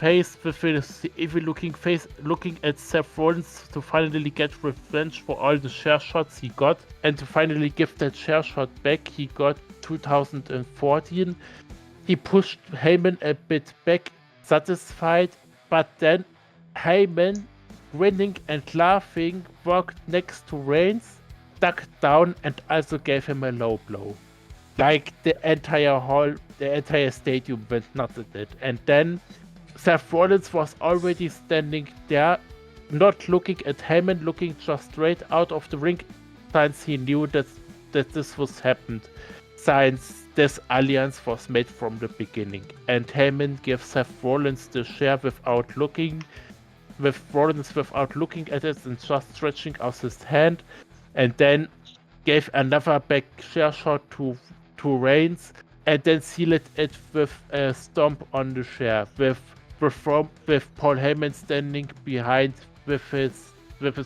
evil-looking face, looking at Seth Rollins to finally get revenge for all the share shots he got, and to finally give that share shot back he got 2014. He pushed Heyman a bit back, satisfied, but then Heyman, grinning and laughing, walked next to Reigns, ducked down, and also gave him a low blow. Like the entire stadium went nuts at it. And then Seth Rollins was already standing there, not looking at Heyman, looking just straight out of the ring, since he knew that this was happened, since this alliance was made from the beginning. And Heyman gives Seth Rollins the share without looking at it and just stretching out his hand, and then gave another back share shot to Reigns, and then sealed it with a stomp on the share, with Paul Heyman standing behind with his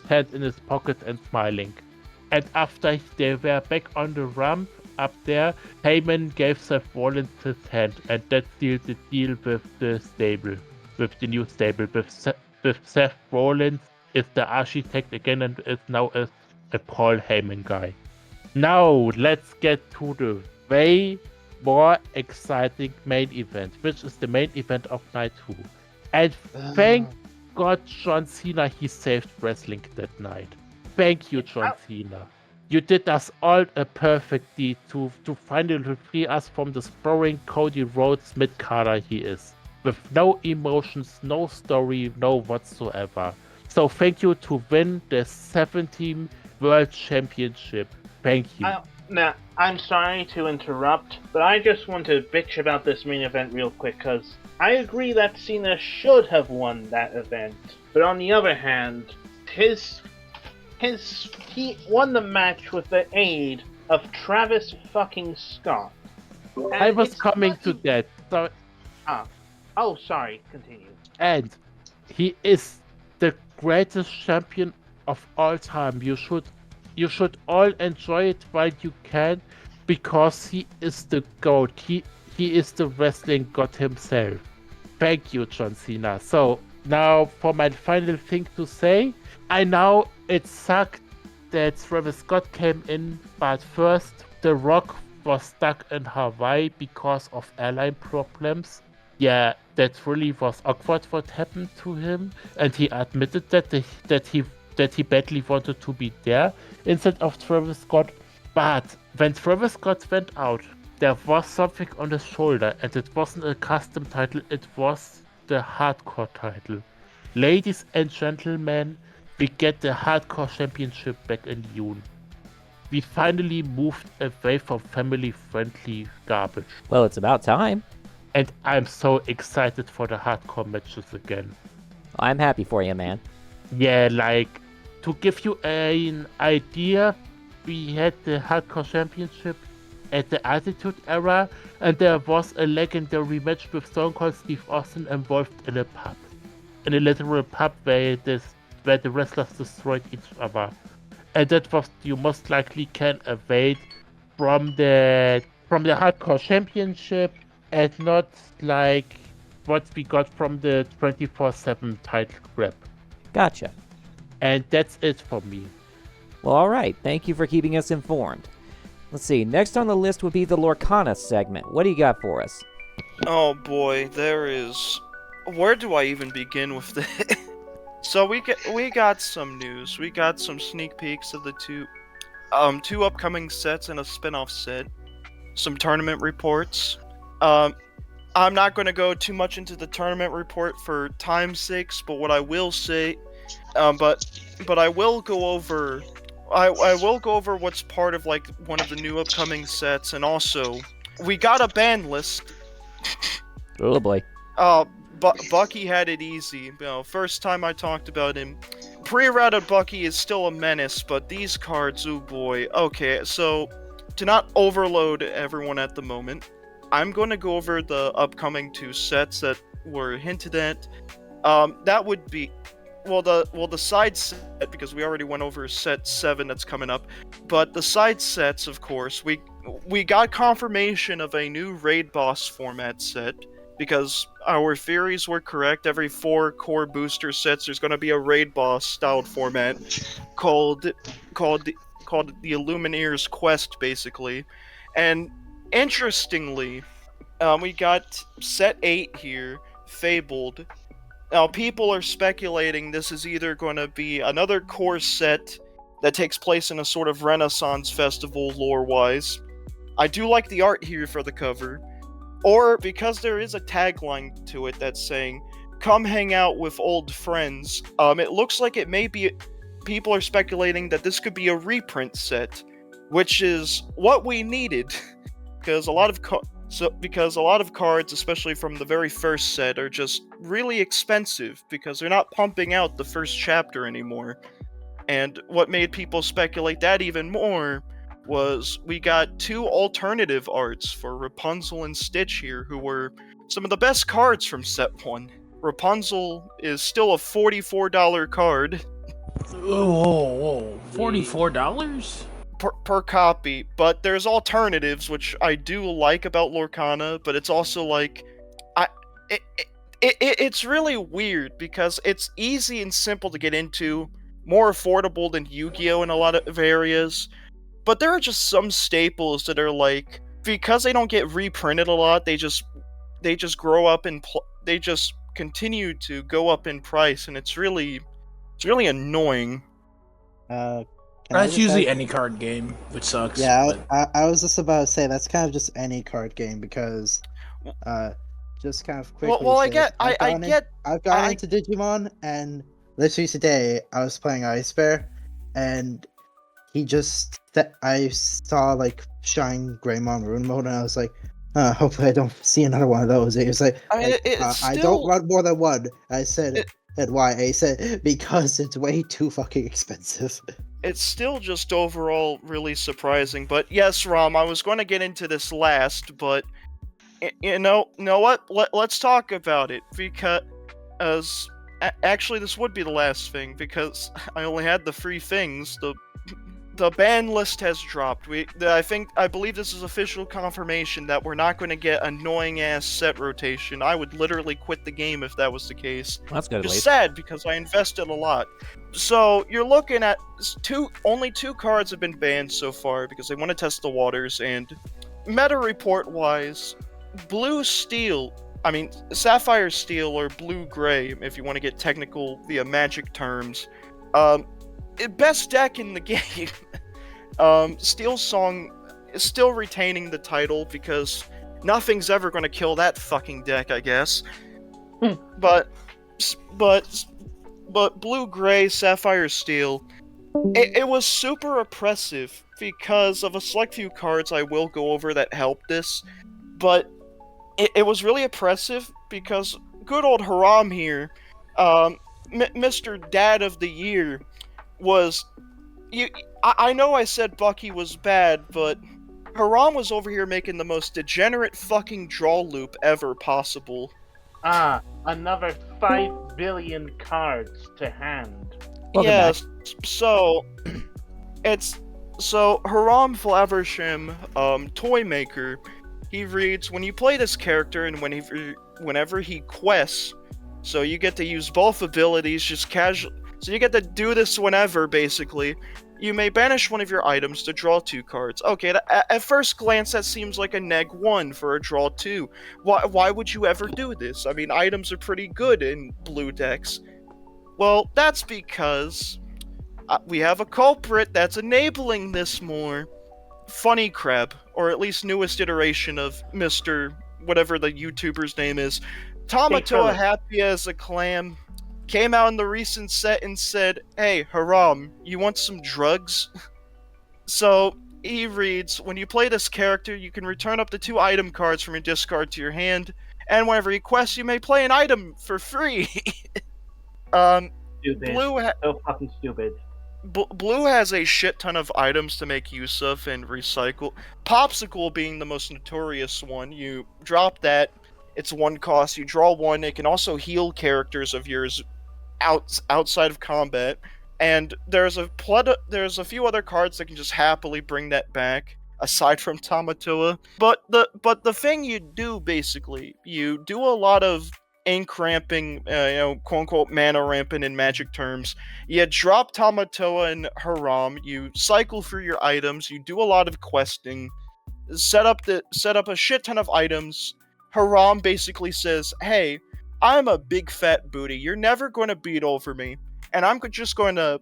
hand in his pocket and smiling. And after they were back on the ramp up there, Heyman gave Seth Rollins his hand, and that sealed the deal with the new stable, with Seth Rollins is the architect again and is now a Paul Heyman guy. Now let's get to the way more exciting main event, which is the main event of night 2. And thank God John Cena, he saved wrestling that night. Thank you, John Cena. You did us all a perfect deed to finally free us from the boring Cody Rhodes mid-carder he is. With no emotions, no story, no whatsoever. So thank you to win the 17 World Championship. Thank you. Now, I'm sorry to interrupt, but I just want to bitch about this main event real quick, because I agree that Cena should have won that event. But on the other hand, he won the match with the aid of Travis fucking Scott. And I was coming to that. So, oh, sorry, continue. And he is the greatest champion of all time. You should all enjoy it while you can, because he is the GOAT. He is the wrestling god himself. Thank you, John Cena. So now for my final thing to say, I know it sucked that Travis Scott came in, but first The Rock was stuck in Hawaii because of airline problems. yeah, that really was awkward what happened to him, and he admitted that he badly wanted to be there instead of Travis Scott. But when Travis Scott went out, there was something on his shoulder, and it wasn't a custom title, it was the hardcore title. Ladies and gentlemen, we get the hardcore championship back in June. We finally moved away from family-friendly garbage. Well, it's about time. And I'm so excited for the hardcore matches again. I'm happy for you, man. Yeah, like, to give you an idea, we had the hardcore championship at the Attitude Era, and there was a legendary match with Stone Cold Steve Austin involved in a pub. In a literal pub where the wrestlers destroyed each other. And that was you most likely can evade from the hardcore championship, and not like what we got from the 24/7 title grab. Gotcha. And that's it for me. Well, all right. Thank you for keeping us informed. Let's see. Next on the list would be the Lorcana segment. What do you got for us? Oh boy, there is. Where do I even begin with this? So we got some news. We got some sneak peeks of the two upcoming sets and a spin-off set. Some tournament reports. I'm not going to go too much into the tournament report for time's sakes, but what I will say, but I will go over. I will go over what's part of like one of the new upcoming sets, and also we got a ban list. Oh boy. Bucky had it easy. You know, first time I talked about him. Pre-routed Bucky is still a menace, but these cards, oh boy. Okay, so to not overload everyone at the moment, I'm going to go over the upcoming two sets that were hinted at. That would be the side set, because we already went over set 7 that's coming up. But the side sets, of course, we got confirmation of a new raid boss format set. Because our theories were correct, every 4 core booster sets, there's going to be a raid boss styled format called the Illumineer's Quest, basically. And interestingly, we got set 8 here, Fabled. Now, people are speculating this is either going to be another core set that takes place in a sort of Renaissance festival lore-wise. I do like the art here for the cover. Or because there is a tagline to it that's saying, "Come hang out with old friends." It looks like it may be. People are speculating that this could be a reprint set, which is what we needed, because a lot of cards, especially from the very first set, are just really expensive because they're not pumping out the first chapter anymore. And what made people speculate that even more was we got 2 alternative arts for Rapunzel and Stitch here, who were some of the best cards from set 1. Rapunzel is still a $44 card. Whoa. $44? Per copy, but there's alternatives, which I do like about Lorcana, but it's also like, it's really weird, because it's easy and simple to get into, more affordable than Yu-Gi-Oh! In a lot of areas. But there are just some staples that are like, because they don't get reprinted a lot, they just grow up and they just continue to go up in price, and it's really annoying. That's usually any card game, which sucks. Yeah, I was just about to say that's kind of just any card game, because just kind of quickly. Well, I've gotten into Digimon, and literally today I was playing Ice Bear, and I saw like Shine Greymon Rune mode, and I was like, hopefully I don't see another one of those. It was like, I don't run more than one. I said, and why? He said, because it's way too fucking expensive. It's still just overall really surprising. But yes, Rom, I was going to get into this last, but you know what? Let's talk about it, because actually this would be the last thing, because I only had the 3 things. The ban list has dropped. I believe this is official confirmation that we're not going to get annoying ass set rotation. I would literally quit the game if that was the case. That's good. It's sad because I invested a lot. So you're looking at only 2 cards have been banned so far because they want to test the waters. And meta report wise, Blue Steel I mean, Sapphire Steel or Blue Gray, if you want to get technical via Magic terms. Best deck in the game. Steel Song is still retaining the title because nothing's ever going to kill that fucking deck, I guess. But Blue Gray, Sapphire Steel, it was super oppressive because of a select few cards I will go over that helped this. But it was really oppressive because good old Haram here, Mr. Dad of the Year, was... I know I said Bucky was bad, but Haram was over here making the most degenerate fucking draw loop ever possible. Ah, another 5 billion cards to hand. Welcome yes, back. so Haram Flaversham, Toy Maker, he reads, when you play this character and whenever he quests, so you get to use both abilities just casual, so you get to do this whenever, basically. You may banish one of your items to draw 2 cards. Okay, at first glance that seems like a -1 for a draw 2. Why would you ever do this? I mean, items are pretty good in blue decks. Well, that's because we have a culprit that's enabling this more. Funny Crab, or at least newest iteration of Mr. whatever the YouTuber's name is. Tamatoa Happy as a Clam came out in the recent set and said, "Hey, Haram, you want some drugs?" So, he reads, when you play this character, you can return up to 2 item cards from your discard to your hand, and whenever you quest, you may play an item for free. Stupid. So fucking stupid. Blue has a shit ton of items to make use of and recycle. Popsicle being the most notorious one. You drop that, it's 1 cost, you draw 1, it can also heal characters of yours outside of combat, and there's a few other cards that can just happily bring that back aside from Tamatoa. But the thing you do, basically, you do a lot of ink ramping, quote unquote mana ramping in Magic terms. You drop Tamatoa and Haram, you cycle through your items, you do a lot of questing, set up a shit ton of items. Haram basically says, "Hey, I'm a big fat booty. You're never going to beat over me. And I'm just going to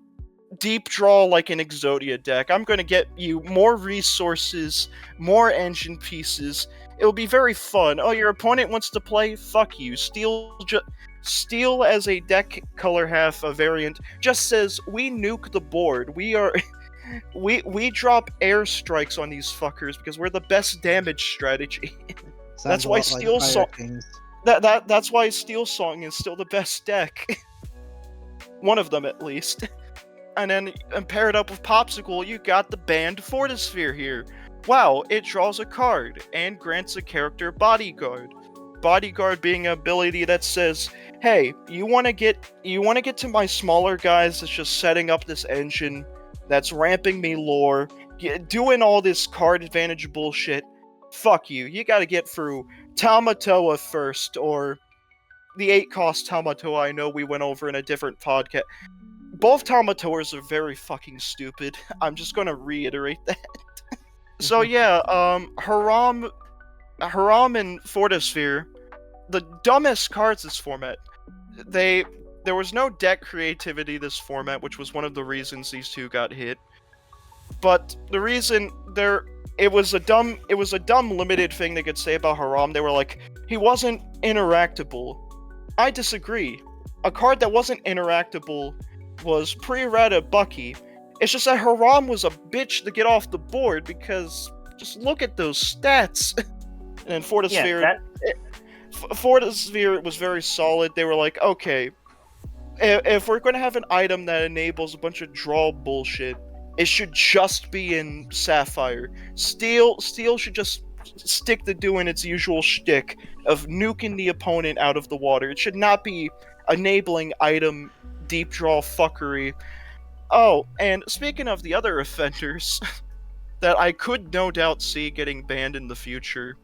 deep draw like an Exodia deck. I'm going to get you more resources, more engine pieces. It'll be very fun. Oh, your opponent wants to play? Fuck you. Steel as a deck color half a variant just says, we nuke the board. We are... we drop airstrikes on these fuckers because we're the best damage strategy." That's why Steel Song... That's why Steel Song is still the best deck. One of them, at least. And then, pair it up with Popsicle, you got the banned Fortisphere here. Wow, it draws a card, and grants a character Bodyguard. Bodyguard being an ability that says, hey, you wanna get to my smaller guys that's just setting up this engine, that's ramping me lore, doing all this card advantage bullshit. Fuck you, you gotta get through Tamatoa first, or the 8-cost Tamatoa I know we went over in a different podcast. Both Tamatoas are very fucking stupid. I'm just gonna reiterate that. So yeah, Haram and Fortisphere, the dumbest cards this format. There was no deck creativity this format, which was one of the reasons these two got hit. But the reason it was a dumb limited thing they could say about Haram. They were like, he wasn't interactable. I disagree. A card that wasn't interactable was pre-errata Bucky. It's just that Haram was a bitch to get off the board because just look at those stats. And then Fortisphere, Fortisphere was very solid. They were like, okay, if we're going to have an item that enables a bunch of draw bullshit, it should just be in Sapphire. Steel should just stick to doing its usual shtick of nuking the opponent out of the water. It should not be enabling item deep draw fuckery. Oh, and speaking of the other offenders that I could no doubt see getting banned in the future,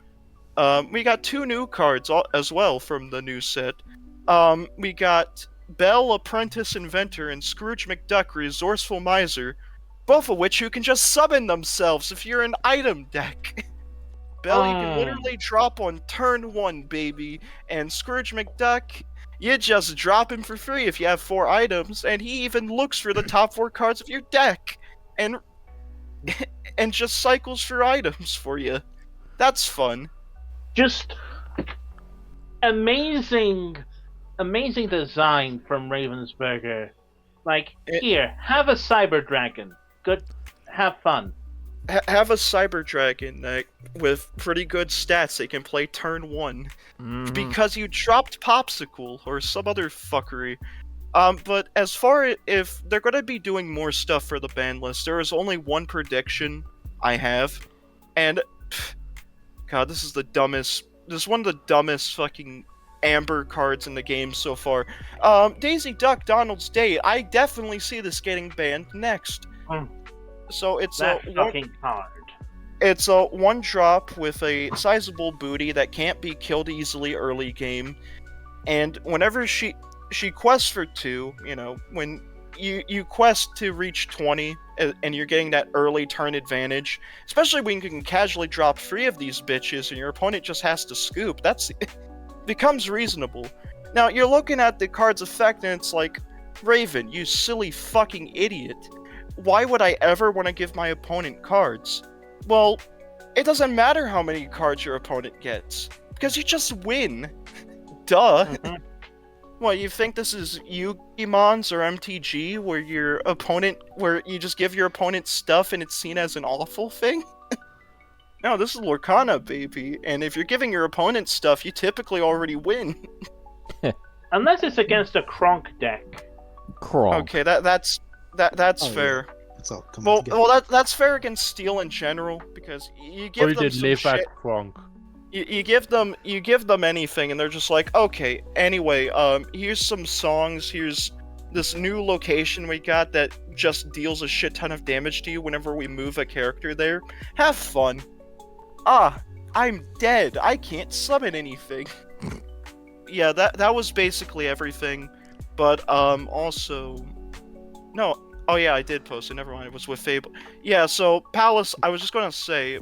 we got 2 new cards as well from the new set. We got Bell, Apprentice Inventor, and Scrooge McDuck, Resourceful Miser, both of which you can just summon themselves if you're an item deck. Bell, you can literally drop on turn 1, baby. And Scrooge McDuck, you just drop him for free if you have 4 items, and he even looks for the top 4 cards of your deck. And just cycles for items for you. That's fun. Just amazing design from Ravensburger. Like, here, have a Cyber Dragon. Good, have fun. Have a Cyber Dragon with pretty good stats they can play turn 1. Because you dropped Popsicle or some other fuckery. But as far if they're going to be doing more stuff for the ban list, there is only one prediction I have. And, God, this is one of the dumbest fucking Amber cards in the game so far. Daisy Duck Donald's Day, I definitely see this getting banned next. So it's that fucking card. It's a 1-drop with a sizable booty that can't be killed easily early game. And whenever she quests for 2, when you quest to reach 20 and you're getting that early turn advantage, especially when you can casually drop 3 of these bitches and your opponent just has to scoop, becomes reasonable. Now, you're looking at the card's effect and it's like, Raven, you silly fucking idiot. Why would I ever want to give my opponent cards? Well, it doesn't matter how many cards your opponent gets, because you just win. Duh. What, you think this is Digimons or MTG, where you just give your opponent stuff and it's seen as an awful thing? No, this is Lorcana, baby, and if you're giving your opponent stuff, you typically already win. Unless it's against a Kronk deck. Kronk. Okay, that's fair. Yeah. It's all that's fair against Steel in general, because you give them some shit. Kronk. You give them anything, and they're just like, okay, anyway, here's some songs, here's this new location we got that just deals a shit ton of damage to you whenever we move a character there. Have fun. I'm dead. I can't summon anything. Yeah, that was basically everything. But, also... No, oh yeah, I did post it, never mind, it was with Fable. Yeah, so, Palace, I was just gonna say,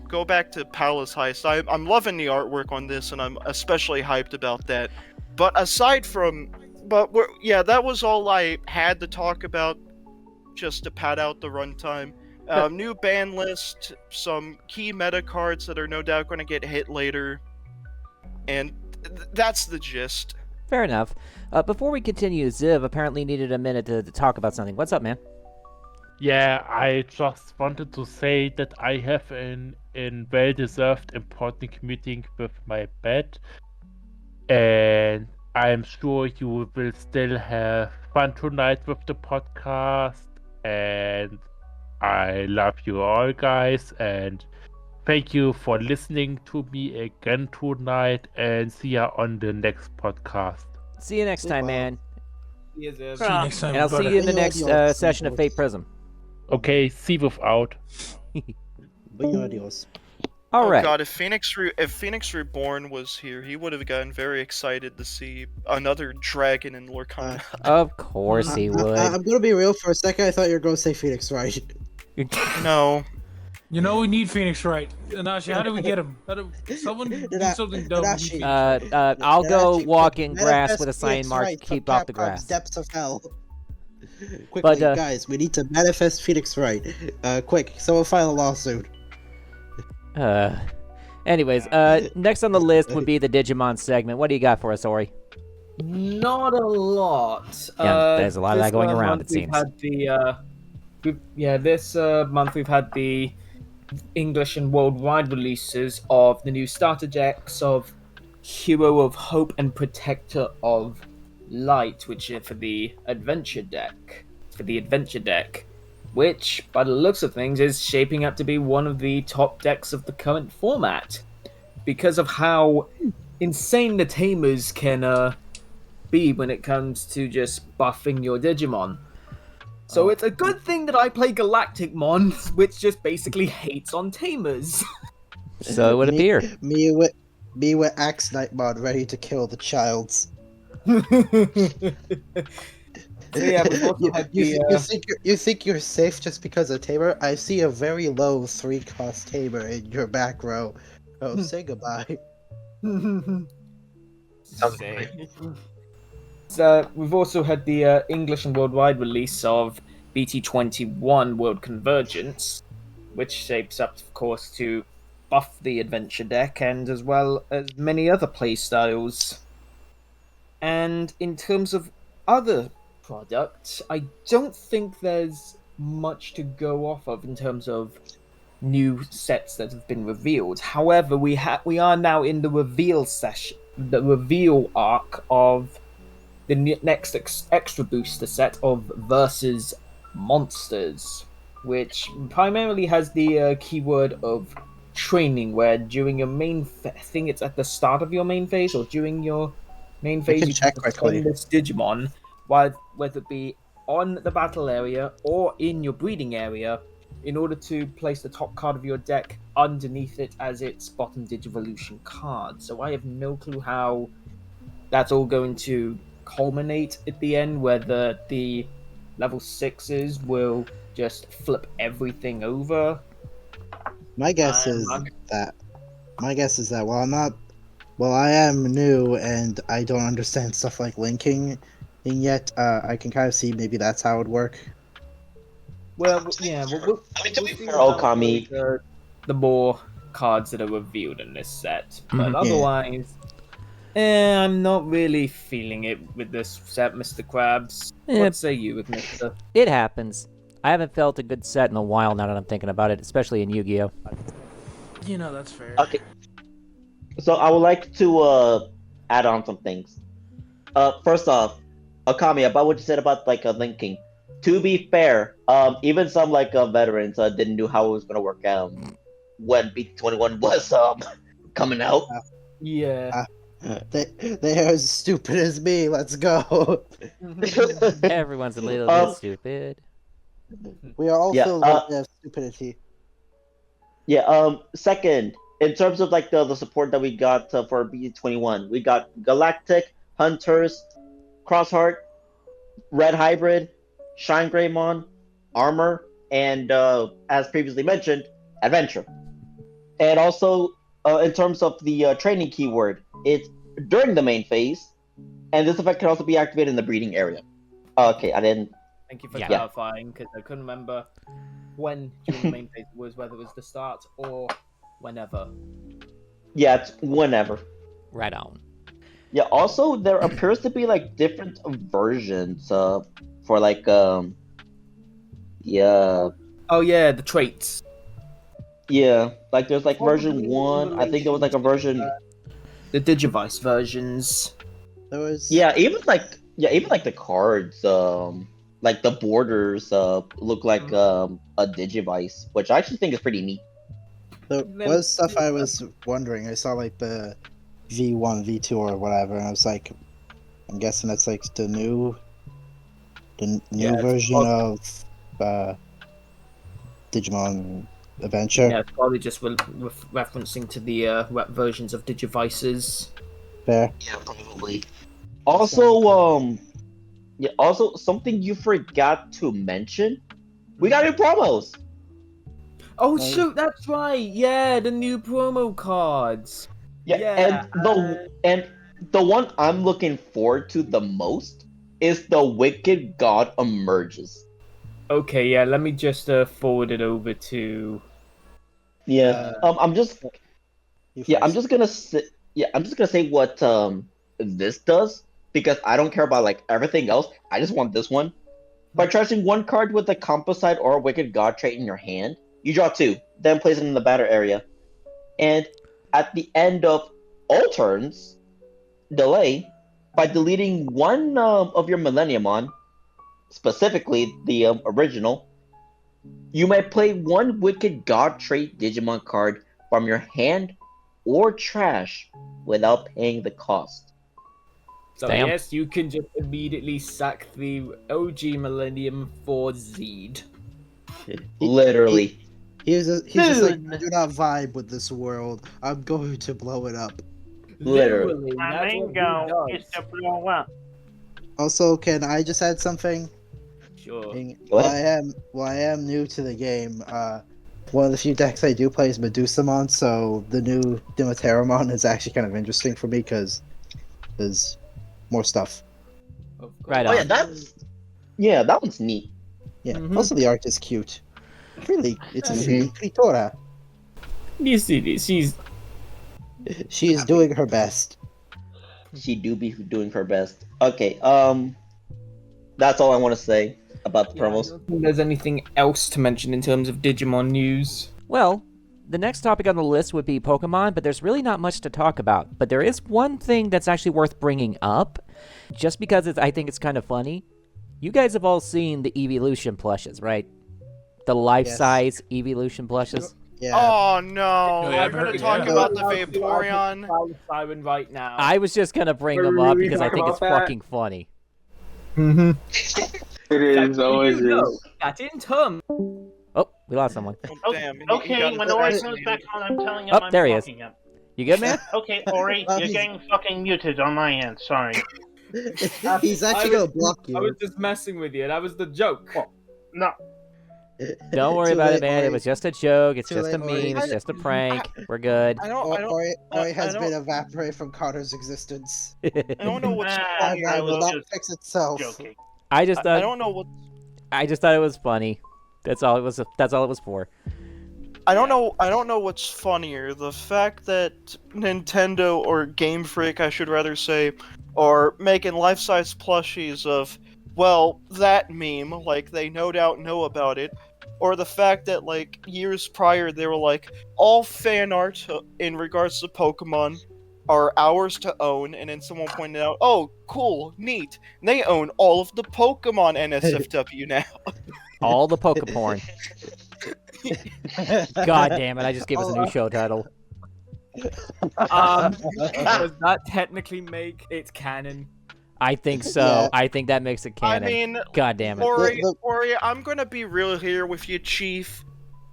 go back to Palace Heist. I'm loving the artwork on this, and I'm especially hyped about that. But aside from... that was all I had to talk about, just to pad out the runtime. New ban list, some key meta cards that are no doubt going to get hit later, and that's the gist. Fair enough. Before we continue, Ziv apparently needed a minute to talk about something. What's up, man? Yeah, I just wanted to say that I have an well-deserved important meeting with my pet, and I'm sure you will still have fun tonight with the podcast, and I love you all, guys, and thank you for listening to me again tonight, and see ya on the next podcast. See you next time, man. See you next time, and I'll see you in the next session of Fate Prism. Okay, see without. Adios. All right. Oh god, if Phoenix Reborn was here, he would have gotten very excited to see another dragon in Lorcana. Of course he would. I'm gonna be real for a second. I thought you were gonna say Phoenix Wright. No. You know we need Phoenix Wright. Nashi, how do we get him? Someone do something dope. I'll go walk in grass with a sign mark, keep off the grass. Depths of hell. Quickly, guys, we need to manifest Phoenix Wright. Quick, someone file a lawsuit. Anyways, next on the list would be the Digimon segment. What do you got for us, Ori? Not a lot. Yeah, there's a lot of that going around, it seems. This month we've had the English and worldwide releases of the new starter decks of Hero of Hope and Protector of Light, which are for the adventure deck. Which, by the looks of things, is shaping up to be one of the top decks of the current format. Because of how insane the Tamers can be when it comes to just buffing your Digimon. So it's a good thing that I play Galactic Mon, which just basically hates on Tamers. So it would appear. Me with Axe Knight mod ready to kill the childs. You think you're safe just because of Tamer? I see a very low 3-cost Tamer in your back row. Oh, say goodbye. So we've also had the English and worldwide release of BT21 World Convergence, which shapes up, of course, to buff the adventure deck and as well as many other playstyles. And in terms of other products, I don't think there's much to go off of in terms of new sets that have been revealed. However, we are now in the reveal session, the reveal arc of the next extra booster set of Versus Monsters, which primarily has the keyword of training, where during your main thing, it's at the start of your main phase or during your main phase, can you check can quickly. train this Digimon, whether it be on the battle area or in your breeding area, in order to place the top card of your deck underneath it as its bottom Digivolution card. So I have no clue how that's all going to culminate at the end, whether the level 6s will just flip everything over. My guess is that while I am new and I don't understand stuff like linking, and yet I can kind of see maybe that's how it would work. Well, yeah, we'll to be see fair, how Okami, the more cards that are revealed in this set. But Mhm. otherwise, I'm not really feeling it with this set, Mr. Krabs. What say you, Mister? It happens. I haven't felt a good set in a while now that I'm thinking about it, especially in Yu-Gi-Oh. You know, that's fair. okay. So I would like to add on some things. First off, Okami, about what you said about like linking. To be fair, even some like veterans didn't know how it was gonna work out when BT21 was coming out. Yeah. They are as stupid as me. Let's go. Everyone's a little bit stupid. We are all Yeah, filled with stupidity. Yeah. Second, in terms of like the support that we got for BT21, we got Galactic, Hunters, Crossheart, Red Hybrid, Shine Greymon, Armor, and as previously mentioned, Adventure. And also, in terms of the training keyword, it's during the main phase, and this effect can also be activated in the breeding area. Okay, I didn't. Thank you for Yeah. clarifying, because I couldn't remember when during the main phase was, whether it was the start or whenever. Yeah, it's whenever. Right on. Yeah. Also, there appears to be like different versions for like yeah. Oh yeah, the traits. Yeah, like there's like Probably version in 1. I think there was like a relation version. The Digivice versions. There was Even like the cards, like the borders, look like a Digivice, which I actually think is pretty neat. there was stuff I was wondering. I saw like the V1, V2, or whatever, and I was like, I'm guessing that's like the new Yeah, version of Digimon Adventure. Yeah, it's probably just referencing to the versions of Digivices. Fair. Yeah, probably. Also, also something you forgot to mention. We got new promos. Oh shoot, that's right. Yeah, the new promo cards. Yeah. And the one I'm looking forward to the most is the Wicked God Emerges. Okay, yeah. Let me just forward it over to. Yeah. I'm just gonna say what this does, because I don't care about like everything else. I just want this one. By charging one card with a Composite or a Wicked God trait in your hand, you draw 2, then place it in the batter area. And at the end of all turns, delay, by deleting one of your Millenniumon, specifically the original, you may play one Wicked God trait Digimon card from your hand or trash without paying the cost. So Damn. yes, you can just immediately sack the OG Millennium for Zed. Literally. He's just like, I do not vibe with this world. I'm going to blow it up. Literally. My that's main what he goal does. is to blow up. Also, can I just add something? Sure. Go ahead. While I am new to the game, one of the few decks I do play is Medusamon, so the new Dimoteramon is actually kind of interesting for me because there's more stuff. Right Oh on. yeah, that one's neat. Yeah. Also, the art is cute. Really, it's a Kritora. She's doing her best. She do be doing her best. Okay, that's all I want to say about the I promos. don't think there's anything else to mention in terms of Digimon news. Well, the next topic on the list would be Pokemon, but there's really not much to talk about. But there is one thing that's actually worth bringing up, just because I think it's kind of funny. You guys have all seen the Evolution plushes, right? The life-size Evolution plushes. Yeah. Oh no! yeah, I'm gonna yeah. talk about the Vaporeon. Siren right now. I was just gonna bring them up because I think it's fucking funny. It is always is. That in turn. Oh, we lost someone. Oh, damn, you Okay, got when it. Ori comes back on, I'm telling him Oh, I'm there he is. fucking him. You good, man? Okay, Ori, you're getting fucking muted on my end. Sorry. He's actually gonna block you. I was just messing with you. That was the joke. No. Don't worry Too about late, it, man. Ori. It was just a joke. It's Too just a late, Ori. meme. It's just a prank. We're good. Ori has been evaporated from Carter's existence. I don't know what's Ah, funny. I That will was not just fix itself. joking. I just I thought don't know what. I just thought it was funny. That's all it was. That's all it was for. I don't know what's funnier, the fact that Nintendo or Game Freak, I should rather say, are making life-size plushies of, well, that meme, like they no doubt know about it, or the fact that like years prior they were like, all fan art in regards to Pokemon are ours to own, and then someone pointed out, oh, cool, neat, and they own all of the Pokemon NSFW now. All the Pokeporn. God damn it! I just gave us a new show title. Does that technically make it canon? I think so. Yeah. I think that makes it canon. I mean, God damn it. Ori, I'm gonna be real here with you, Chief.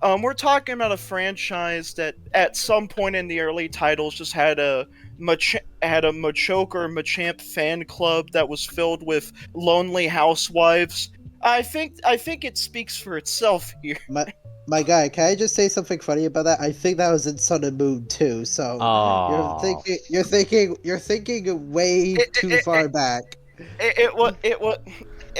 We're talking about a franchise that at some point in the early titles just had a Machoke or Machamp fan club that was filled with lonely housewives. I think it speaks for itself here. My guy, can I just say something funny about that? I think that was in Sun and Moon too. So you're thinking way too far back. It was.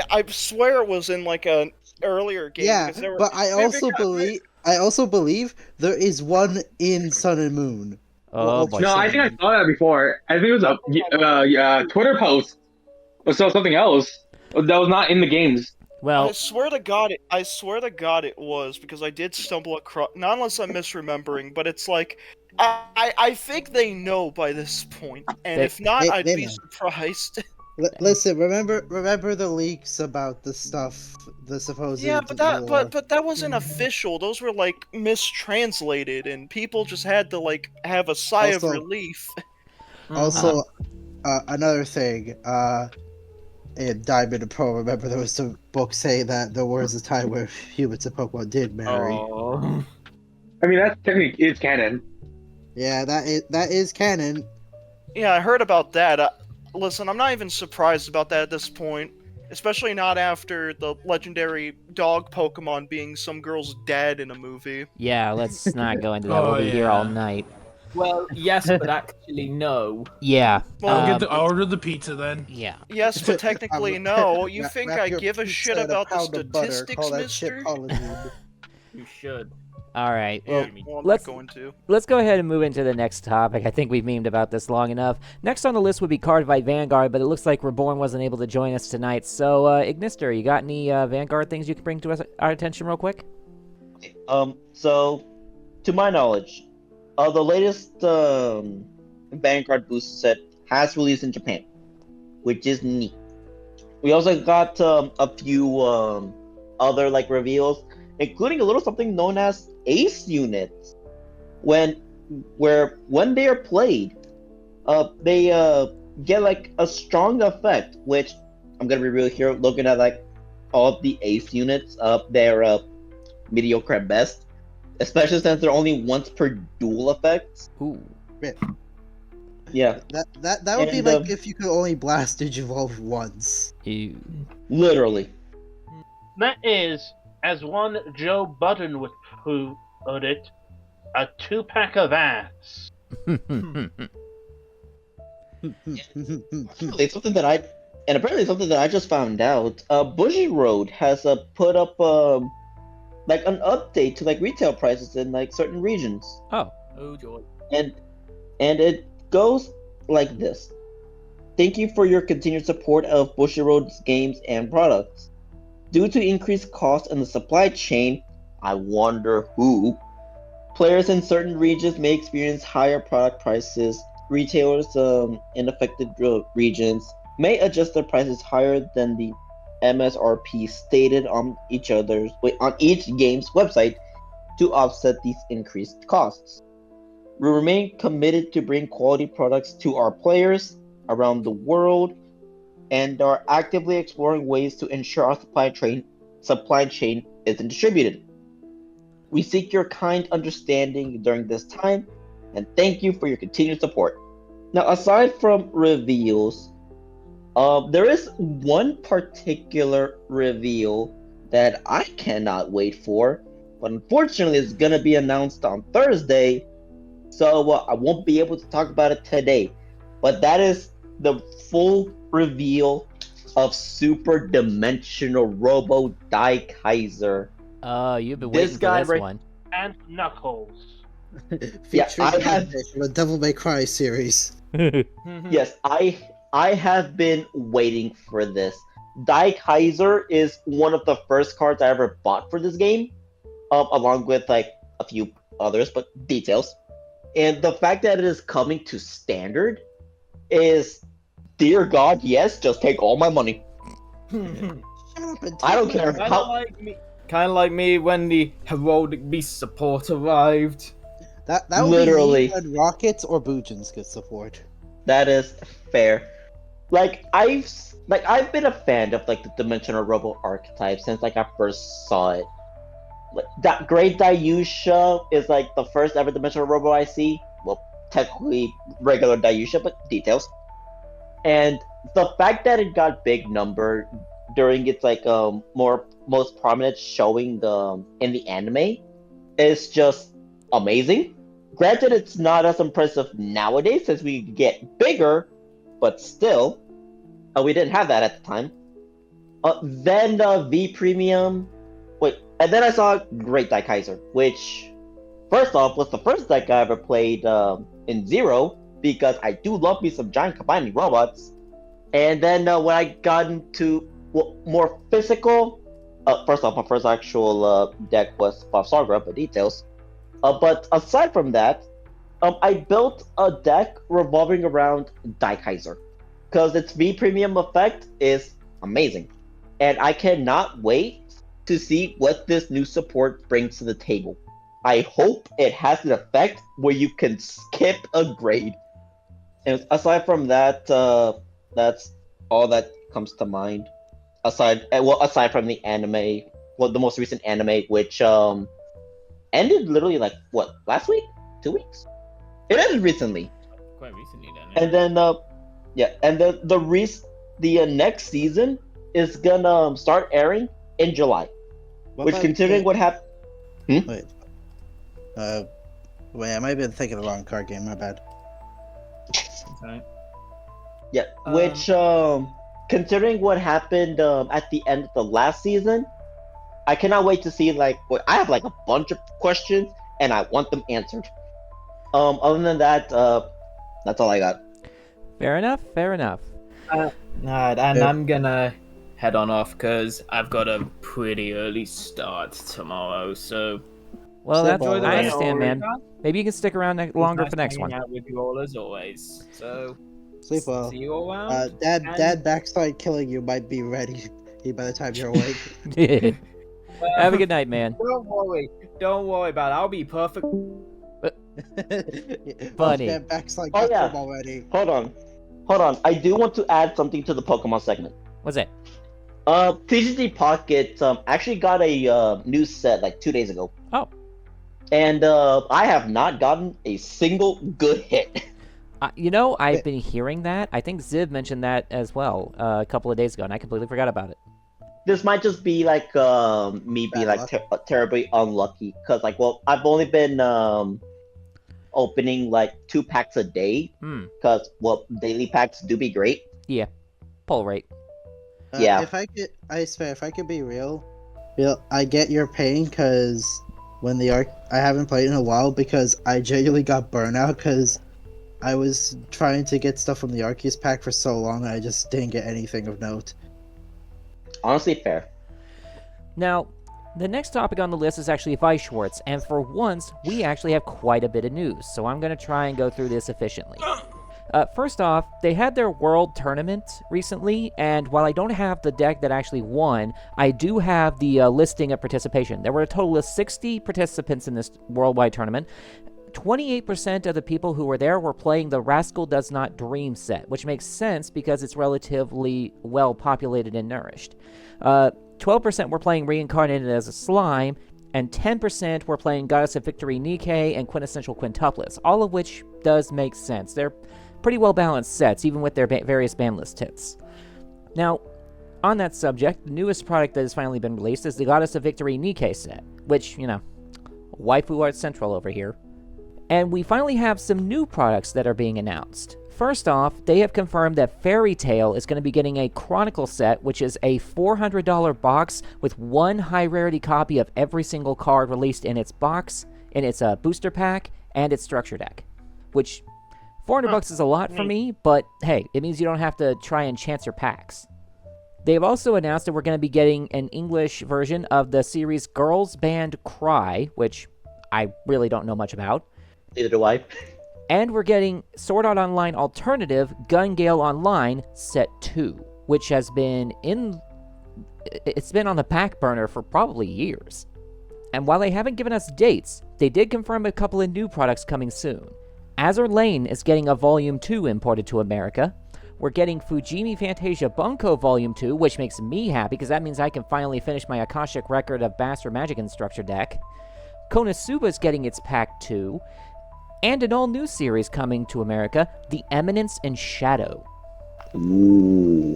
I swear it was in like an earlier game. Yeah, because there were, but I also believe there is one in Sun and Moon. Oh boy. No, I think I saw that before. I think it was a Twitter post or something else that was not in the games. Well, I swear to God it was, because I did stumble across. Not unless I'm misremembering, but it's like I think they know by this point, and if not, I'd be surprised. Listen, remember the leaks about the stuff, the supposed. Yeah, but that wasn't official. Those were like mistranslated, and people just had to like have a sigh of relief. Also, another thing, in Diamond and Pearl, remember there was some book saying that there was a time where humans and Pokemon did marry. Oh. I mean, that's technically it's canon. Yeah, that is canon. Yeah, I heard about that. Listen, I'm not even surprised about that at this point. Especially not after the legendary dog Pokemon being some girl's dad in a movie. Yeah, let's not go into that. We'll be here all night. Well, yes, but actually no. Yeah. I'll order the pizza then. Yeah. Yes, but technically no. You think I give a shit about the statistics, mister? You should. All right. Yeah, Well, I'm let's not going to. Let's go ahead and move into the next topic. I think we've memed about this long enough. Next on the list would be Cardfight Vanguard, but it looks like Reborn wasn't able to join us tonight. So, Ignister, you got any Vanguard things you can bring to our attention real quick? So, to my knowledge, the latest Vanguard booster set has released in Japan, which is neat. We also got a few other like reveals, including a little something known as Ace units. When they are played, they get like a strong effect. Which I'm gonna be real here, looking at like all of the Ace units. They're mediocre at best, especially since they're only once per duel effects. Ooh. Yeah. That would be like if you could only blast Digivolve once. Ew. Literally. That is, as one Joe Budden who put it, a 2-pack of ass. Apparently something that I just found out. Bushy Road has put up like an update to like retail prices in like certain regions. Oh. Oh joy. And it goes like this. Thank you for your continued support of Bushy Road's games and products. Due to increased costs in the supply chain, I wonder who, players in certain regions may experience higher product prices. Retailers in affected regions may adjust their prices higher than the MSRP stated on each game's website to offset these increased costs. We remain committed to bring quality products to our players around the world and are actively exploring ways to ensure our supply chain isn't distributed. We seek your kind understanding during this time, and thank you for your continued support. Now, aside from reveals, there is one particular reveal that I cannot wait for, but unfortunately it's going to be announced on Thursday, so I won't be able to talk about it today. But that is the full reveal of Super Dimensional Robo Daikaiser. You've been waiting for this one. And Knuckles. Featuring the Devil May Cry series. Yes, I have been waiting for this. Daikaiser is one of the first cards I ever bought for this game, along with like a few others, but details. And the fact that it is coming to standard is, dear God, yes, just take all my money. I don't care how. Kind of like me when the Heraldic Beast support arrived. That would Literally. be when Rockets or Boojins get support. That is fair. Like I've been a fan of like the Dimensional Robo archetype since like I first saw it. Like, that Great Dayusha is like the first ever Dimensional Robo I see. Well, technically regular Dayusha, but details. And the fact that it got big number during its like most prominent showing in the anime is just amazing. Granted, it's not as impressive nowadays since we get bigger, but still, we didn't have that at the time. Then the V Premium, and then I saw Great Daikaiser, which, first off, was the first deck I ever played in Zero, because I do love me some giant combining robots. And then when I got into more physical, first off, my first actual deck was Bob Sagra, but details. But aside from that, I built a deck revolving around Daikaiser, because its V Premium effect is amazing. And I cannot wait to see what this new support brings to the table. I hope it has an effect where you can skip a grade. And aside from that, that's all that comes to mind. Aside from the anime, the most recent anime, which ended literally like last week, 2 weeks. It ended recently. Quite recently, then. And then the next season is gonna start airing in July. Considering what happened. Wait, I might have been thinking of the wrong card game. My bad. Okay. Yeah, which considering what happened at the end of the last season, I cannot wait to see I have like a bunch of questions and I want them answered. Other than that, that's all I got. Fair enough. Fair enough. I'm gonna head on off because I've got a pretty early start tomorrow. So, well, that's enjoy the I rest understand, of man. the week. Maybe you can stick around longer Nice for next hanging one. out with you all as always. So, Sleep well. see you all around. Dad Backslide killing you might be ready by the time you're awake. Have a good night, man. Don't worry about it. I'll be perfect. Funny. Dad Backslide Oh got yeah. them already. Hold on. I do want to add something to the Pokemon segment. What's that? TCG Pocket actually got a new set like 2 days ago. Oh. And I have not gotten a single good hit. I've been hearing that. I think Ziv mentioned that as well a couple of days ago, and I completely forgot about it. this might just be like me being like terribly unlucky because like I've only been opening like 2 packs a day because daily packs do be great. Yeah, pull rate. Yeah. If I could be real, I get your pain because when the arc, I haven't played in a while because I genuinely got burnout because I was trying to get stuff from the Arceus pack for so long and I just didn't get anything of note. Honestly, fair. Now, the next topic on the list is actually Weiss Schwarz, and for once, we actually have quite a bit of news, so I'm going to try and go through this efficiently. First off, they had their world tournament recently, and while I don't have the deck that actually won, I do have the listing of participation. There were a total of 60 participants in this worldwide tournament. 28% of the people who were there were playing the Rascal Does Not Dream set, which makes sense because it's relatively well populated and nourished. 12% were playing Reincarnated as a Slime, and 10% were playing Goddess of Victory Nikke and Quintessential Quintuplets, all of which does make sense. They're pretty well-balanced sets, even with their various Banlist hits. Now, on that subject, the newest product that has finally been released is the Goddess of Victory Nikke set, which, waifu art central over here. And we finally have some new products that are being announced. First off, they have confirmed that Fairy Tail is going to be getting a Chronicle set, which is a $400 box with one high-rarity copy of every single card released in its box, in its booster pack, and its structure deck. Which, $400 is a lot for me, but hey, it means you don't have to try and chance your packs. They've also announced that we're going to be getting an English version of the series Girls Band Cry, which I really don't know much about. Neither do I. And we're getting Sword Art Online Alternative Gun Gale Online Set 2, which has been it's been on the back burner for probably years. And while they haven't given us dates, they did confirm a couple of new products coming soon. Azur Lane is getting a Volume 2 imported to America. We're getting Fujimi Fantasia Bunko Volume 2, which makes me happy because that means I can finally finish my Akashic Record of Bastard Magic Instructor deck. Konosuba's getting its Pack 2. And an all-new series coming to America, The Eminence in Shadow. Ooh.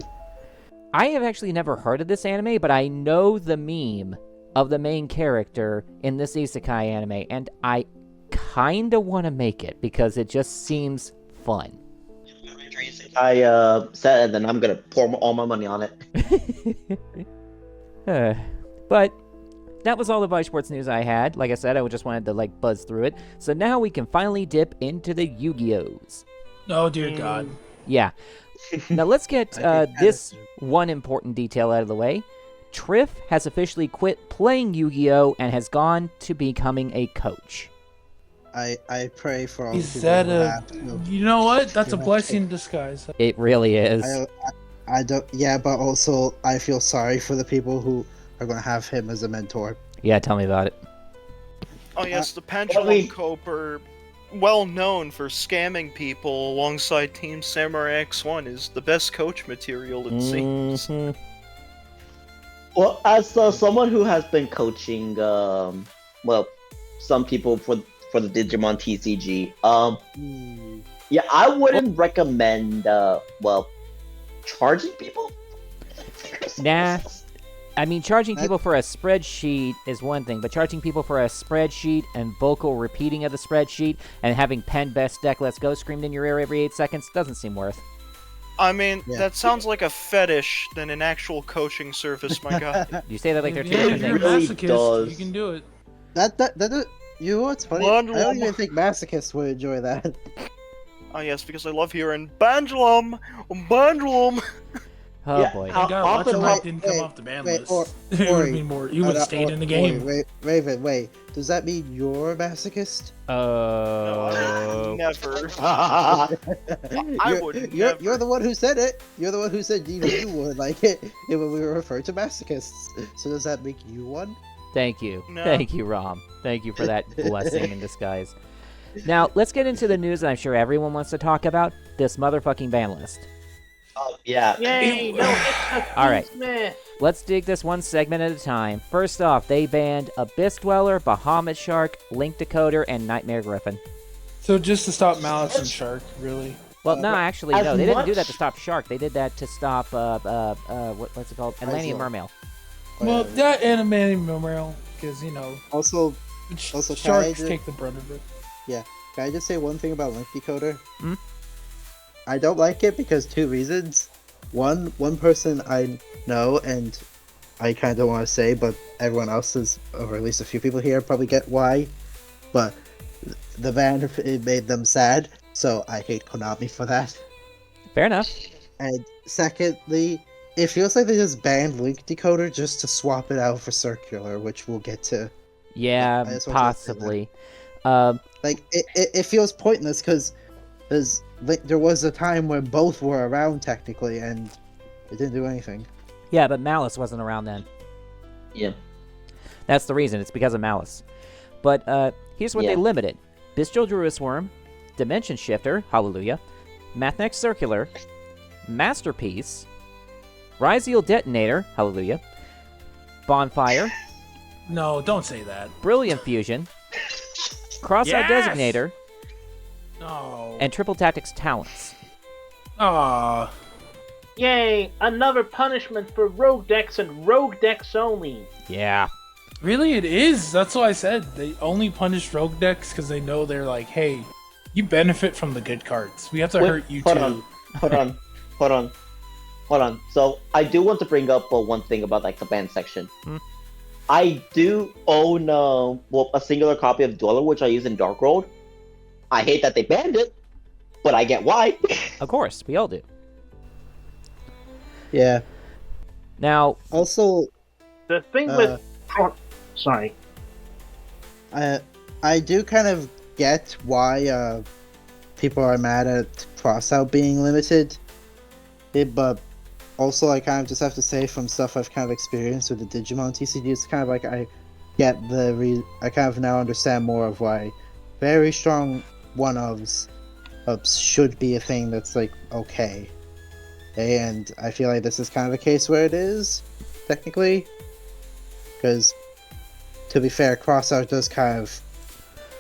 I have actually never heard of this anime, but I know the meme of the main character in this isekai anime, and I kinda want to make it because it just seems fun. I said, and then I'm gonna pour all my money on it. But that was all the Weiss Schwarz news I had. Like I said, I just wanted to buzz through it. So now we can finally dip into the Yu-Gi-Ohs. Oh dear God. Yeah. Now let's get this one important detail out of the way. Triff has officially quit playing Yu-Gi-Oh! And has gone to becoming a coach. I pray for all Is people that who you know what? That's a blessing in disguise. It really is. I don't. Yeah, but also I feel sorry for the people who are going to have him as a mentor. Yeah, tell me about it. Oh yes, the Pendulum Coper, well known for scamming people alongside Team Samurai X1, is the best coach material, it seems. Well, as someone who has been coaching, some people for the Digimon TCG, yeah, I wouldn't recommend, charging people? Nah. I mean, charging people for a spreadsheet is one thing, but charging people for a spreadsheet and vocal repeating of the spreadsheet and having pen best deck let's go screamed in your ear every 8 seconds doesn't seem worth. I mean, that sounds like a fetish than an actual coaching service, my god. You say that like they're two Yeah, different if you're a things. masochist, you can do it. That you know what's funny? I don't even think masochists would enjoy that. Oh yes, because I love hearing Bandulum! Bandulum! Oh Yeah, boy. Thank God Watchpop didn't come off the ban list. It would be more. You would have stayed in the game. Raven, wait. Does that mean you're a masochist? No, never. I would never. You're the one who said it. You're the one who said you would like it when we were referred to masochists. So does that make you one? Thank you. No. Thank you, Rom. Thank you for that blessing in disguise. Now, let's get into the news that I'm sure everyone wants to talk about. This motherfucking ban list. Oh, yeah. Yay! No, All right. Smith. Let's dig this one segment at a time. First off, they banned Abyss Dweller, Bahamut Shark, Link Decoder, and Nightmare Griffin. So just to stop Malice and Shark, really? Well, no, actually, no. They didn't do that to stop Shark. They did that to stop, what's it called? Atlantean Mermail. Well, that and a memorial, because Also, sharks take the brunt of it. Yeah. Can I just say one thing about Link Decoder? Hmm? I don't like it because 2 reasons. One person I know, and I kind of don't want to say, but everyone else is, or at least a few people here probably get why. But the ban, it made them sad, so I hate Konami for that. Fair enough. And secondly, it feels like they just banned Link Decoder just to swap it out for Circular, which we'll get to. Yeah, I just wanted to say that. possibly. Like, it feels pointless because there was a time when both were around technically, and it didn't do anything. Yeah, but Malice wasn't around then. Yeah. That's the reason. It's because of Malice. But here's what they limited. Bestial Druid's Worm, Dimension Shifter, hallelujah, Mathnex Circular, Masterpiece, Ryzeal Detonator, hallelujah, Bonfire, No, don't say that. Brilliant Fusion, Cross-Out Designator, No. and Triple Tactics Talents. Aww. Yay! Another punishment for rogue decks and rogue decks only. Yeah. Really, it is. That's what I said. They only punish rogue decks because they know they're like, hey, you benefit from the good cards. We have to hurt you too. Hold on. So I do want to bring up one thing about like the ban section. I do own a singular copy of Duel, which I use in Dark World. I hate that they banned it, but I get why. Of course, we all do. Yeah. Now, also, the thing with sorry, I do kind of get why people are mad at Crossout being limited, but also I kind of just have to say from stuff I've kind of experienced with the Digimon TCG, it's kind of like I get I kind of now understand more of why very strong one-ofs should be a thing that's like okay. And I feel like this is kind of a case where it is, technically. Because, to be fair, Crossout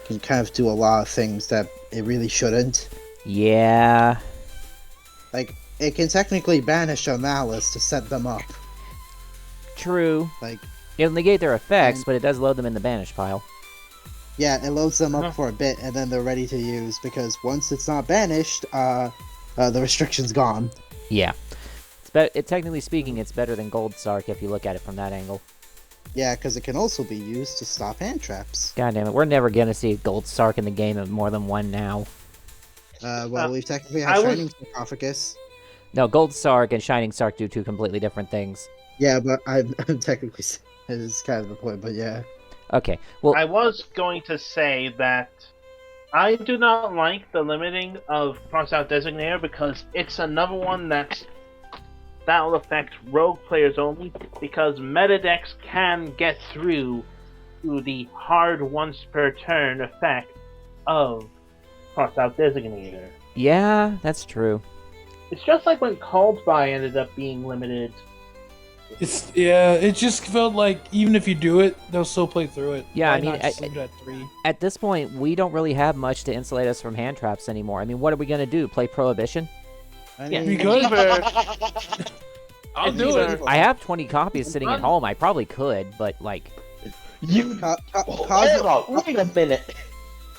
can kind of do a lot of things that it really shouldn't. yeah. Like, it can technically banish a Malice to set them up. True. Like, It'll negate their effects, but it does load them in the banish pile. yeah, it loads them up for a bit, and then they're ready to use, because once it's not banished, the restriction's gone. Yeah. Technically speaking, it's better than Gold Sark if you look at it from that angle. Yeah, because it can also be used to stop hand traps. God damn it, we're never gonna see Gold Sark in the game of more than one now. Well, we've technically had Shining Sarcophagus. No, Gold Sark and Shining Sark do 2 completely different things. Yeah, but I'm technically... It is kind of the point, but yeah. Okay, well... I was going to say that I do not like the limiting of Crossout Designator because it's another one that'll affect rogue players only, because meta decks can get through to the hard once per turn effect of Crossout Designator. Yeah, that's true. It's just like when Called By ended up being limited. It just felt like even if you do it, they'll still play through it. Yeah, Why I mean, not just leave it at 3? At this point, we don't really have much to insulate us from hand traps anymore. I mean, what are we gonna do? Play Prohibition? We could. I'll do it. I have 20 copies sitting at home. I probably could, but like... Wait a minute.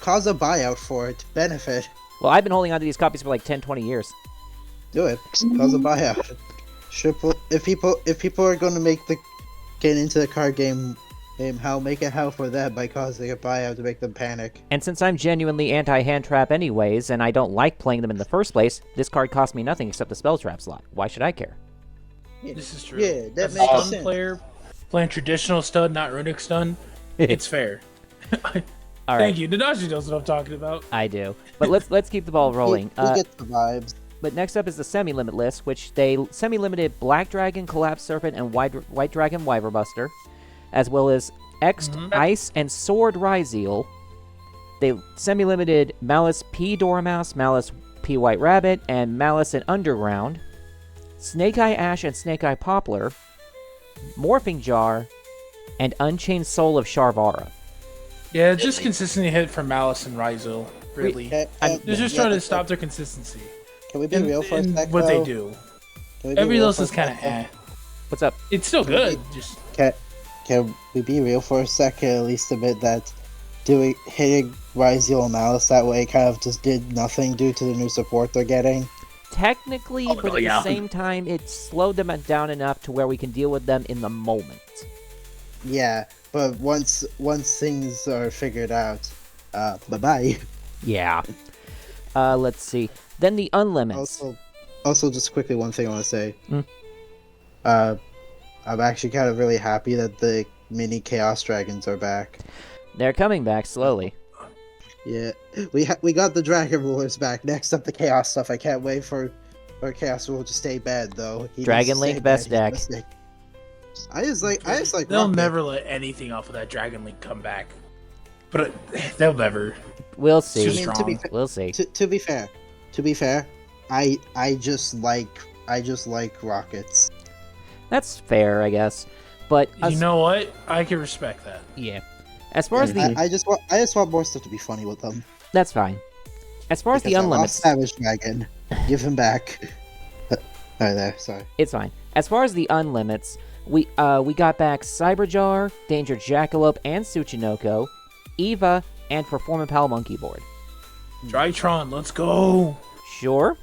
Cause a buyout for it. Benefit. Well, I've been holding on to these copies for like 10, 20 years. Do it. Cause a buyout. If people are going to get into the card game, make it hell for them by causing a buyout to make them panic. And since I'm genuinely anti-hand trap anyways, and I don't like playing them in the first place, this card cost me nothing except the spell trap slot. Why should I care? Yeah, This is true. Yeah, that As a makes stun sense. player playing traditional stun, not runic stun, it's fair. All Thank right. you. Nanashi knows what I'm talking about. I do. But let's keep the ball rolling. We get the vibes. But next up is the semi-limit list, which they semi-limited Black Dragon, Collapse Serpent, and White Dragon Wyver Buster, as well as Ice and Sword Ryzeal. They semi-limited Malice P Dormouse, Malice P White Rabbit, and Malice in Underground, Snake Eye Ash and Snake Eye Poplar, Morphing Jar, and Unchained Soul of Sharvara. Yeah, just consistency hit for Malice and Ryzeal, really. They're just trying to stop their consistency. Can we be real for a sec, what they though? do. Can we be Everything real else for a is kind of sec, though? What's up? It's still good. Just Can we be real for a second? At least admit that hitting Ryziel Malice that way kind of just did nothing due to the new support they're getting. Technically, but at the same time, it slowed them down enough to where we can deal with them in the moment. Yeah, but once things are figured out, bye-bye. Yeah. Let's see. Then the Unlimits. Also, just quickly, one thing I want to say. I'm actually kind of really happy that the mini Chaos Dragons are back. They're coming back slowly. Yeah, we got the Dragon Rulers back. Next up, the Chaos stuff. I can't wait for Chaos Rule to stay bad though. Dragon Link best deck. I just like. They'll never let anything off of that Dragon Link come back. But they'll never. We'll see. We'll see. To be fair, I just like rockets. That's fair, I guess. But you know what? I can respect that. Yeah. As far as the I just want more stuff to be funny with them. That's fine. As far as the Unlimits, Savage Dragon, give him back. There, sorry. It's fine. As far as the Unlimits, we got back Cyberjar, Danger Jackalope, and Tsuchinoko, Eva, and Performant Pal Monkey Board. Drytron, let's go. Sure.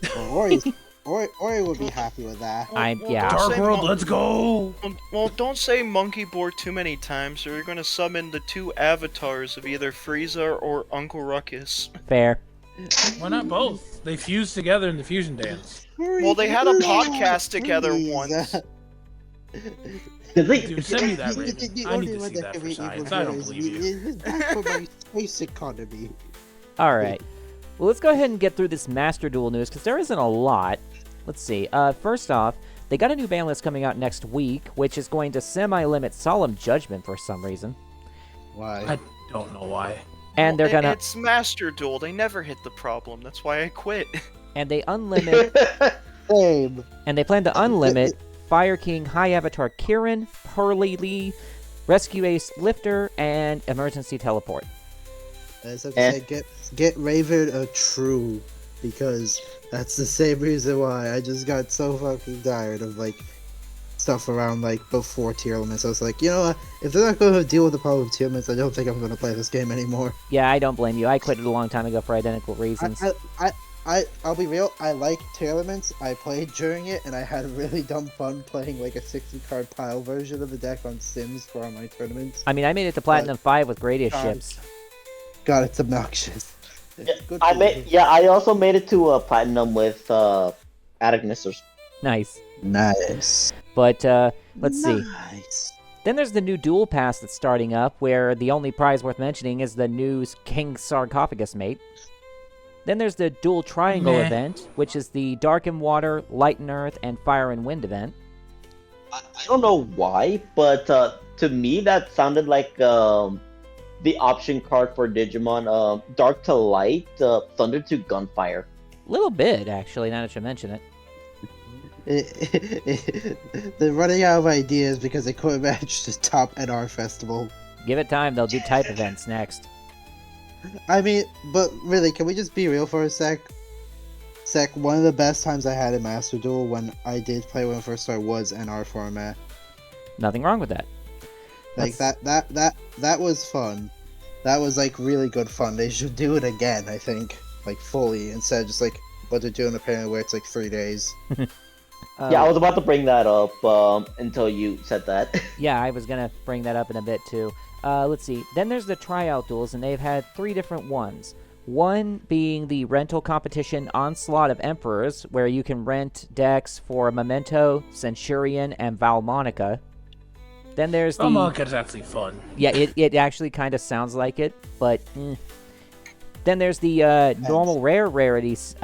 Ori would be happy with that. Yeah. Dark World, let's go. Well, don't say Monkey Board too many times, or you're gonna summon the two avatars of either Frieza or Uncle Ruckus. Fair. Why not both? They fused together in the fusion dance. Well, they had a podcast together once. Dude, send me that rating. I need to see that for science. I don't believe you. Back for my space economy. All right. Well, let's go ahead and get through this Master Duel news, because there isn't a lot. Let's see. First off, they got a new ban list coming out next week, which is going to semi-limit Solemn Judgment for some reason. Why? I don't know why. And they're gonna. It's Master Duel. They never hit the problem. That's why I quit. And they unlimit. Same. And they plan to unlimit Fire King High Avatar Kirin, Pearly Lee, Rescue Ace Lifter, and Emergency Teleport. I just have to say, get Raven a true, because that's the same reason why I just got so fucking tired of like stuff around like before tier limits. I was like, you know what? If they're not going to deal with the problem of tier limits, I don't think I'm going to play this game anymore. Yeah, I don't blame you. I quit it a long time ago for identical reasons. I'll be real. I like tier limits. I played during it, and I had really dumb fun playing like a 60-card pile version of the deck on Sims for all my tournaments. I mean, I made it to Platinum 5 with Gradius ships. God, it's obnoxious. I also made it to Platinum with Attic Misters. Nice. But let's see. Then there's the new Duel Pass that's starting up, where the only prize worth mentioning is the new King Sarcophagus mate. Then there's the Dual Triangle event, which is the Dark and Water, Light and Earth, and Fire and Wind event. I don't know why, but to me that sounded like the option card for Digimon, Dark to Light, Thunder to Gunfire. A little bit, actually, now that you mention it. They're running out of ideas because they couldn't match the top NR festival. Give it time, they'll do type events next. I mean, but really, can we just be real for a sec? One of the best times I had in Master Duel when I did play when I first started was NR format. Nothing wrong with that. Like that was fun. That was like really good fun. They should do it again, I think. Like fully, instead of just like what they're doing apparently where it's like 3 days. Yeah, I was about to bring that up until you said that. Yeah, I was gonna bring that up in a bit too. Let's see. Then there's the tryout duels, and they've had 3 different ones. One being the rental competition Onslaught of Emperors, where you can rent decks for Memento, Centurion, and Valmonica. Then there's the... Valmonica's actually fun. Yeah, it actually kind of sounds like it, but... Then there's the normal rare rarities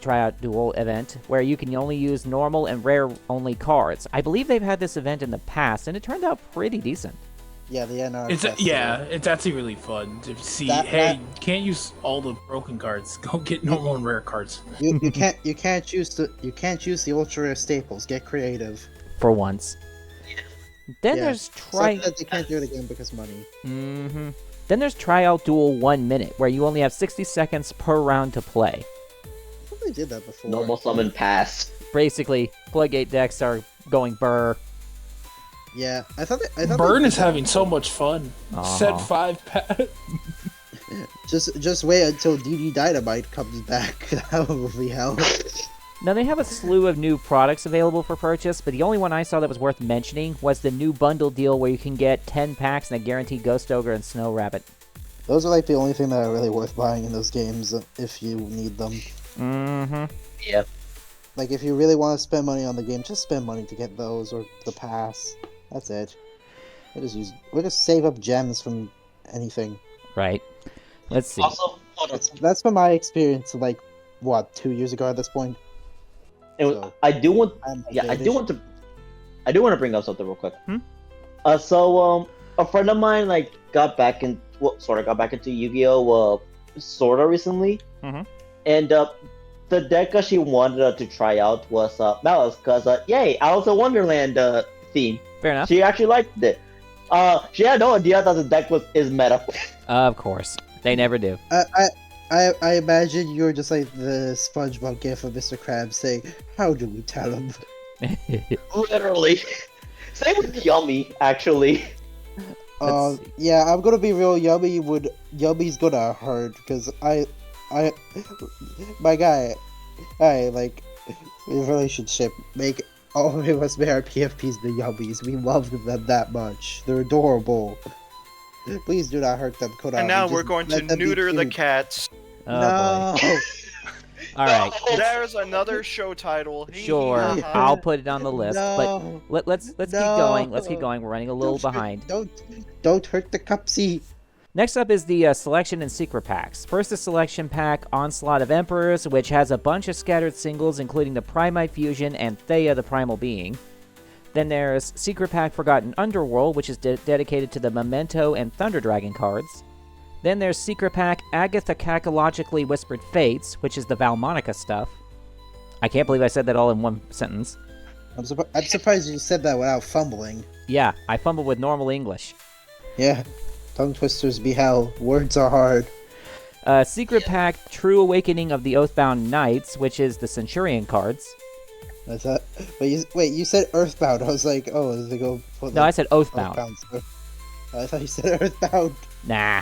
tryout duel event, where you can only use normal and rare only cards. I believe they've had this event in the past, and it turned out pretty decent. Yeah, the NR. It's actually really fun to see. You can't use all the broken cards. Go get normal and rare cards. You can't use the ultra rare staples. Get creative. For once. Then there's they can't do it again because money. Mm-hmm. Then there's tryout duel 1 minute, where you only have 60 seconds per round to play. I thought they did that before. Normal summon pass. Basically, Floodgate decks are going burr. Yeah, I thought Burn is having so much fun. Set 5 pack. Just wait until DD Dynamite comes back. That will be hell. Now, they have a slew of new products available for purchase, but the only one I saw that was worth mentioning was the new bundle deal where you can get 10 packs and a guaranteed Ghost Ogre and Snow Rabbit. Those are like the only thing that are really worth buying in those games if you need them. Mm-hmm. Yeah. Like, if you really want to spend money on the game, just spend money to get those or the pass. That's it. We'll just save up gems from anything. Right. Let's see. Also, hold on. That's from my experience, like, what, 2 years ago at this point? And I do want to bring up something real quick. So a friend of mine got back into Yu-Gi-Oh! Sorta recently, and the deck that she wanted to try out was Malice, cause yay, Alice in Wonderland theme. Fair enough. She actually liked it. She had no idea that the deck is meta. Of course, they never do. I imagine you're just like the SpongeBob gif of Mr. Krabs saying, "How do we tell him?" Literally. Same with Yummy, actually. Yeah, I'm gonna be real. Yummy's gonna hurt because my guy, relationship make all of us make our PFPs the Yummies. We love them that much. They're adorable. Please do not hurt them, Konami. And now we're Just going to let them be neuter the cute. cats. Oh, No. All right. There's another show title. Sure, I'll put it on the list. No. But let's keep going. Let's keep going. We're running a little behind. Don't hurt the Cupsy. Next up is the Selection and Secret Packs. First, the Selection Pack, Onslaught of Emperors, which has a bunch of scattered singles, including the Primite Fusion and Thea, the Primal Being. Then there's Secret Pack Forgotten Underworld, which is dedicated to the Memento and Thunder Dragon cards. Then there's Secret Pack Agatha Cachologically Whispered Fates, which is the Valmonica stuff. I can't believe I said that all in one sentence. I'm surprised you said that without fumbling. Yeah, I fumbled with normal English. Yeah, tongue twisters be hell. Words are hard. Secret Pack True Awakening of the Oathbound Knights, which is the Centurion cards. I thought, you said Earthbound. I was like, oh, they go. No, I said Oathbound. I thought you said Earthbound. Nah.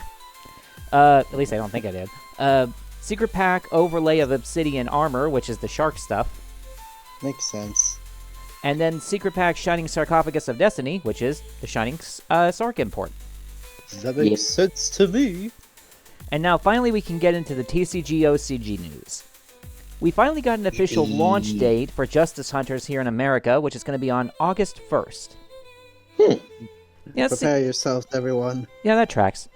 At least I don't think I did. Secret Pack Overlay of Obsidian Armor, which is the Shark stuff. Makes sense. And then Secret Pack Shining Sarcophagus of Destiny, which is the Shining Sark import. That makes sense to me. And now finally we can get into the TCG OCG news. We finally got an official launch date for Justice Hunters here in America, which is going to be on August 1st. Yeah, prepare yourselves, everyone. Yeah, that tracks.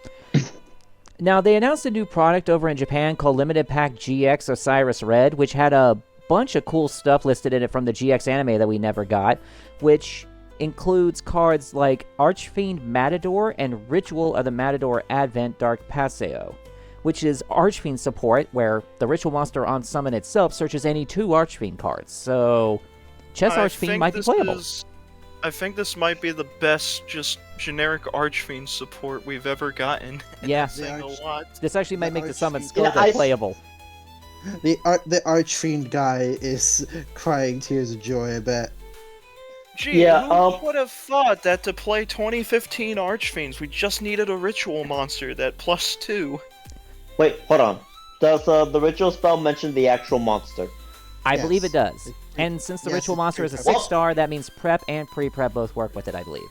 Now, they announced a new product over in Japan called Limited Pack GX Osiris Red, which had a bunch of cool stuff listed in it from the GX anime that we never got, which includes cards like Archfiend Matador and Ritual of the Matador Advent Dark Paseo, which is Archfiend support, where the Ritual monster on summon itself searches any 2 Archfiend cards. So, Chess Archfiend might be playable. I think this might be the best just generic Archfiend support we've ever gotten. Yeah. This actually might make the summon Scopa playable. The Archfiend guy is crying tears of joy, I bet. Gee, who would have thought that to play 2015 Archfiends, we just needed a Ritual monster that +2? Wait, hold on. Does the Ritual spell mention the actual monster? I believe it does. And since the Ritual monster is a 6-star, that means prep and pre-prep both work with it, I believe.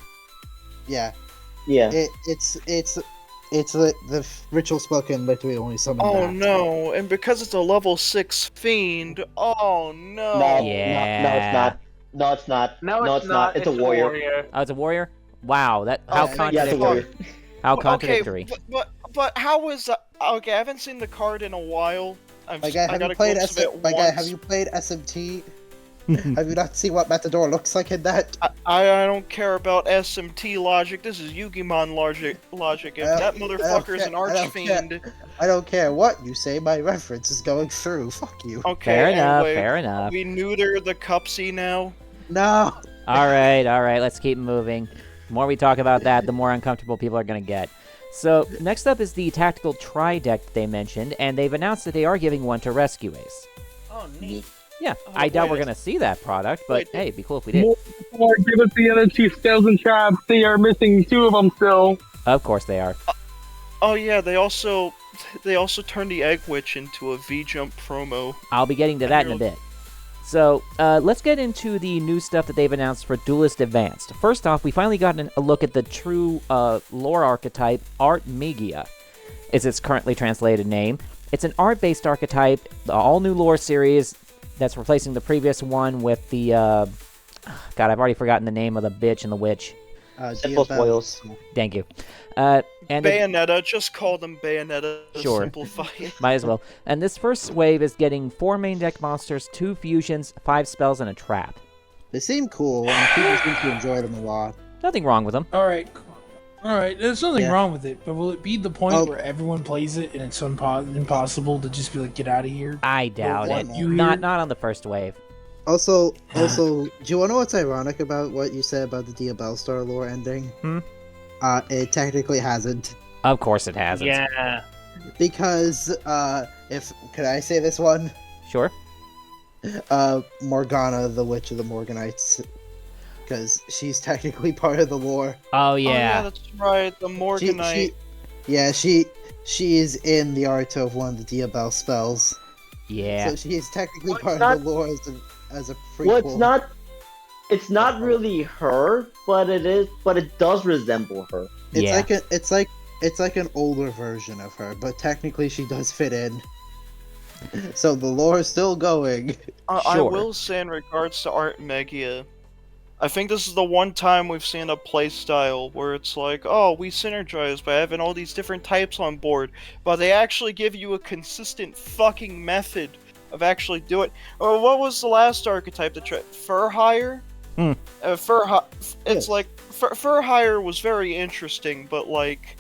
Yeah. Yeah. It's the Ritual spell can literally only summon Oh that. no, and because it's a level 6 fiend, oh no. No, it's not. No, it's not. No, it's not. It's a warrior. Oh, it's a warrior? Wow, how contradictory. Yeah, it's a warrior. How contradictory. Okay, but how is okay, I haven't seen the card in a while. My guy, have you played SMT? Have you not seen what Matador looks like in that? I don't care about SMT logic. This is Yu-Gi-Mon logic. If that motherfucker's an Archfiend... I don't care what you say, my reference is going through. Fuck you. Okay, fair enough. We neuter the Cupsy now? No! Alright, let's keep moving. The more we talk about that, the more uncomfortable people are going to get. So, next up is the Tactical Tri-Deck they mentioned, and they've announced that they are giving one to Rescue Ace. Oh, neat. Yeah, Oh, I doubt wait we're a- gonna see that product, but Wait. hey, it'd be cool if we did. More, give us the other two spells and traps. They are missing 2 of them still. Of course they are. Oh yeah, they also turned the Egg Witch into a V-Jump promo. I'll be getting to that in a bit. So, let's get into the new stuff that they've announced for Duelist Advanced. First off, we finally got a look at the true lore archetype, Art Magia, is its currently translated name. It's an art-based archetype, the all-new lore series that's replacing the previous one with the, God, I've already forgotten the name of the bitch and the witch. Simple spoils. Thank you. And Bayonetta, just call them Bayonetta to Sure. simplify it. Might as well. And this first wave is getting 4 main deck monsters, 2 fusions, 5 spells, and a trap. They seem cool, and people seem to enjoy them a lot. Nothing wrong with them. All right, there's nothing Yeah. wrong with it, but will it be the point Oh. where everyone plays it and it's impossible to just be like, get out of here? I doubt why it. not? Not on the first wave. Also, do you want to know what's ironic about what you said about the Diabell Star lore ending? It technically hasn't. Of course it hasn't. Yeah. Because, could I say this one? Sure. Morgana, the Witch of the Morganites. Because she's technically part of the lore. Oh, Oh yeah, yeah. that's right. The Morganite. She is in the art of one of the Diabell spells. Yeah. So she is technically Well, part it's of the lore as a prequel. Well, it's not really her, but it does resemble her. It's like an older version of her, but technically she does fit in. So the lore is still going. I will say in regards to Art Magia, I think this is the one time we've seen a playstyle where it's like, oh, we synergize by having all these different types on board, but they actually give you a consistent fucking method of actually do it. Or what was the last archetype that tried? Fur Hire? It's like Fur Hire was very interesting, but like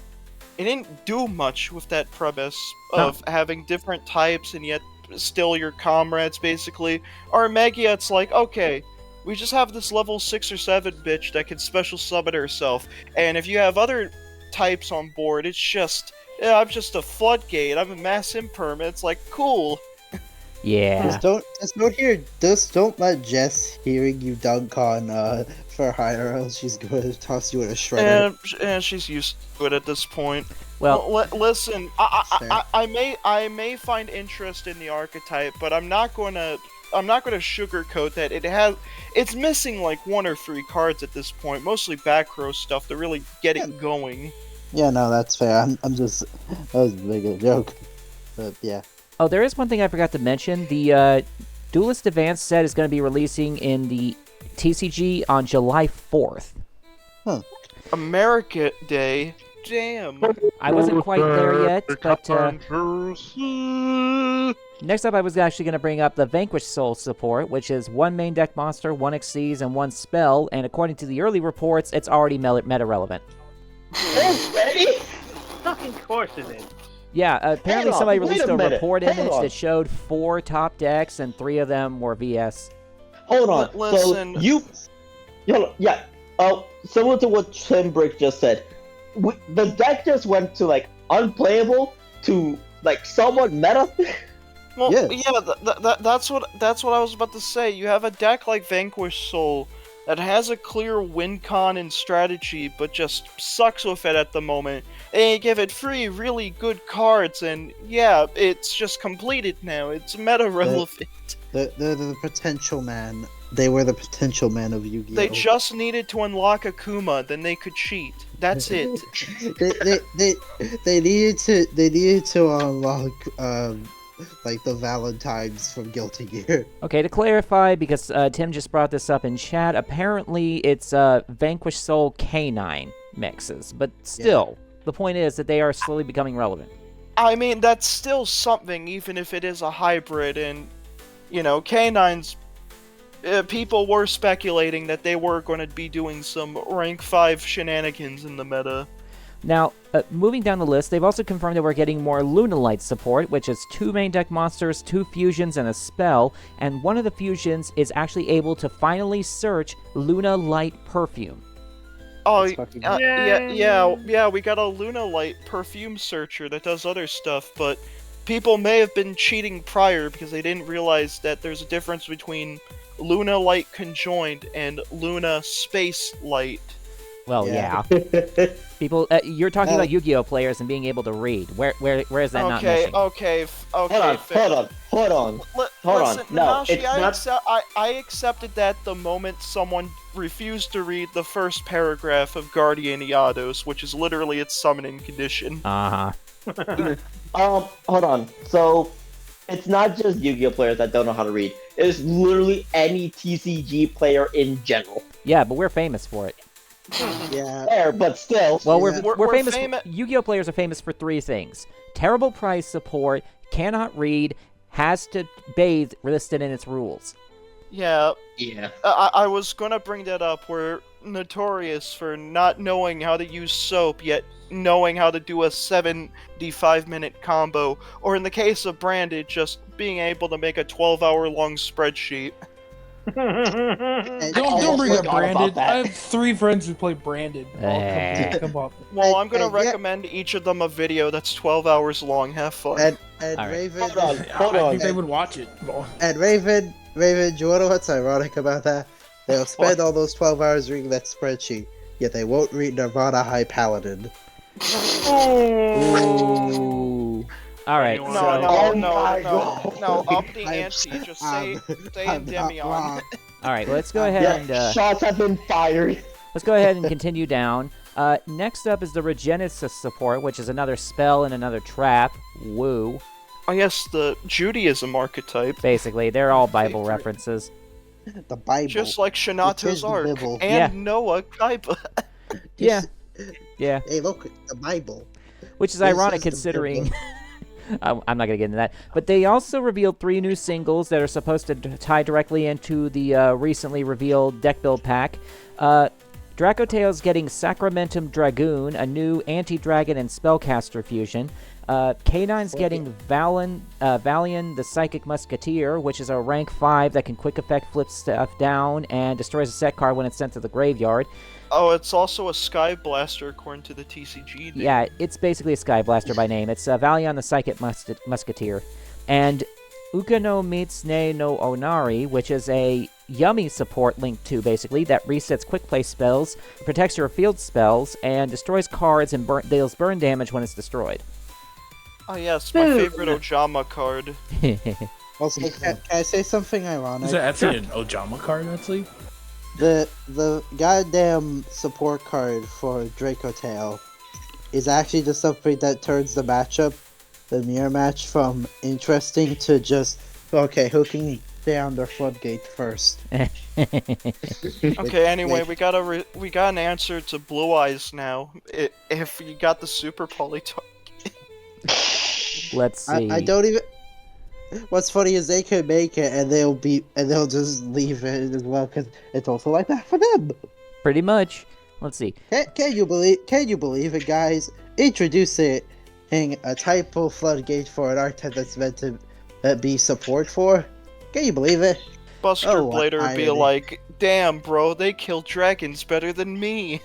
it didn't do much with that premise of having different types and yet still your comrades basically. Or Magia, it's like, okay, we just have this level 6 or 7 bitch that can special summon herself, and if you have other types on board, it's just, yeah, I'm just a floodgate, I'm a mass imperm, it's like, cool. Yeah. Just don't let Jess hearing you dunk on for hire, or else she's going to toss you in a shredder. And she's used to it at this point. Well, listen, I may find interest in the archetype, but I'm not gonna sugarcoat that. It's missing like 1 or 3 cards at this point, mostly back row stuff to really get it going. Yeah, no, that's fair. I'm just that was making a joke, but yeah. Oh, there is one thing I forgot to mention. The Duelist Advanced set is going to be releasing in the TCG on July 4th. America Day. Damn. I wasn't quite there yet, but next up I was actually going to bring up the Vanquished Soul support, which is 1 main deck monster, 1 Xyz, and 1 spell, and according to the early reports, it's already meta-relevant. Ready? Fucking course it is. Yeah, apparently somebody released a minute, report hang image on. that showed 4 top decks, and 3 of them were VS. Hold on. Listen. Similar to what Tim Brick just said, the deck just went to like unplayable to like somewhat meta. Well, Yes. yeah, that's what I was about to say. You have a deck like Vanquished Soul that has a clear win con and strategy, but just sucks with it at the moment. And you give it 3 really good cards, and yeah, it's just completed now. It's meta relevant. They're the potential man. They were the potential man of Yu-Gi-Oh. They just needed to unlock Akuma, then they could cheat. That's it. they needed to unlock like the Valentines from Guilty Gear. Okay, to clarify, because Tim just brought this up in chat, apparently it's Vanquished Soul K9 mixes, but still, the point is that they are slowly becoming relevant. I mean, that's still something, even if it is a hybrid, and, you know, K9's... people were speculating that they were going to be doing some rank 5 shenanigans in the meta. Now, moving down the list, they've also confirmed that we're getting more Lunalight support, which is 2 main deck monsters, 2 fusions, and a spell, and one of the fusions is actually able to finally search Luna Light Perfume. Oh, That's fucking yeah, we got a Luna Light perfume searcher that does other stuff, but people may have been cheating prior because they didn't realize that there's a difference between Luna Light Conjoined and Luna Space Light. Well, yeah. People, you're talking about Yu-Gi-Oh players and being able to read. Where is that not missing? Okay. Hold on. Listen, No, Nanashi, it's not. I accepted that the moment someone refused to read the first paragraph of Guardianiados, which is literally its summoning condition. Hold on. So, it's not just Yu-Gi-Oh players that don't know how to read. It's literally any TCG player in general. Yeah, but we're famous for it. Yeah. Fair, but still. Well, we're famous. Yu-Gi-Oh players are famous for 3 things: terrible price support, cannot read, has to bathe listed in its rules. Yeah. Yeah. I was gonna bring that up. We're notorious for not knowing how to use soap, yet knowing how to do a 75-minute combo, or in the case of Branded, just being able to make a 12-hour-long spreadsheet. Don't bring up Branded. I have 3 friends who play Branded. Come up. Well, I'm gonna recommend each of them a video that's 12 hours long. Have fun. And Raven, Hold on. I think they would watch it. And Raven, do you know what's ironic about that? They'll spend all those 12 hours reading that spreadsheet, yet they won't read Nirvana High Paladin. Ooh. All right. No, up the ante. Just say Endymion. All right, let's go ahead and... shots have been fired. Let's go ahead and continue down. Next up is the Regenesis support, which is another spell and another trap. Woo. Oh yes, the Judaism archetype. Basically, they're all Bible references. The Bible. Just like Shinato's Ark. Bible. And Noah Kaiba. Yeah. Hey, look, the Bible. Which is ironic considering... I'm not going to get into that. But they also revealed 3 new singles that are supposed to tie directly into the recently revealed deck build pack. Dracotail's getting Sacramentum Dragoon, a new anti-dragon and spellcaster fusion. K9's getting Valian the Psychic Musketeer, which is a rank 5 that can quick effect flip stuff down and destroys a set card when it's sent to the graveyard. Oh, it's also a Sky Blaster according to the TCG name. Yeah, it's basically a Sky Blaster by name. It's Valian the Psychic Musketeer. And Ukano Mitsune no Onari, which is a Yummy support linked to, basically, that resets quick play spells, protects your field spells, and destroys cards and deals burn damage when it's destroyed. Oh yes, my favorite Ojama card. Also, can I say something ironic? Is that actually an Ojama card, actually? The goddamn support card for Dracotail is actually just something that turns the matchup, the mirror match, from interesting to just, okay, who can down their floodgate first? Okay, anyway, we got an answer to Blue Eyes now. If you got the Super Polytarch. Let's see. I don't even... What's funny is they could make it and they'll just leave it as well because it's also like that for them. Pretty much. Let's see. Can you believe it, guys? Introducing a type of floodgate for an archetype that's meant to be support for. Can you believe it? Buster Blader would be like, "Damn, bro, they kill dragons better than me."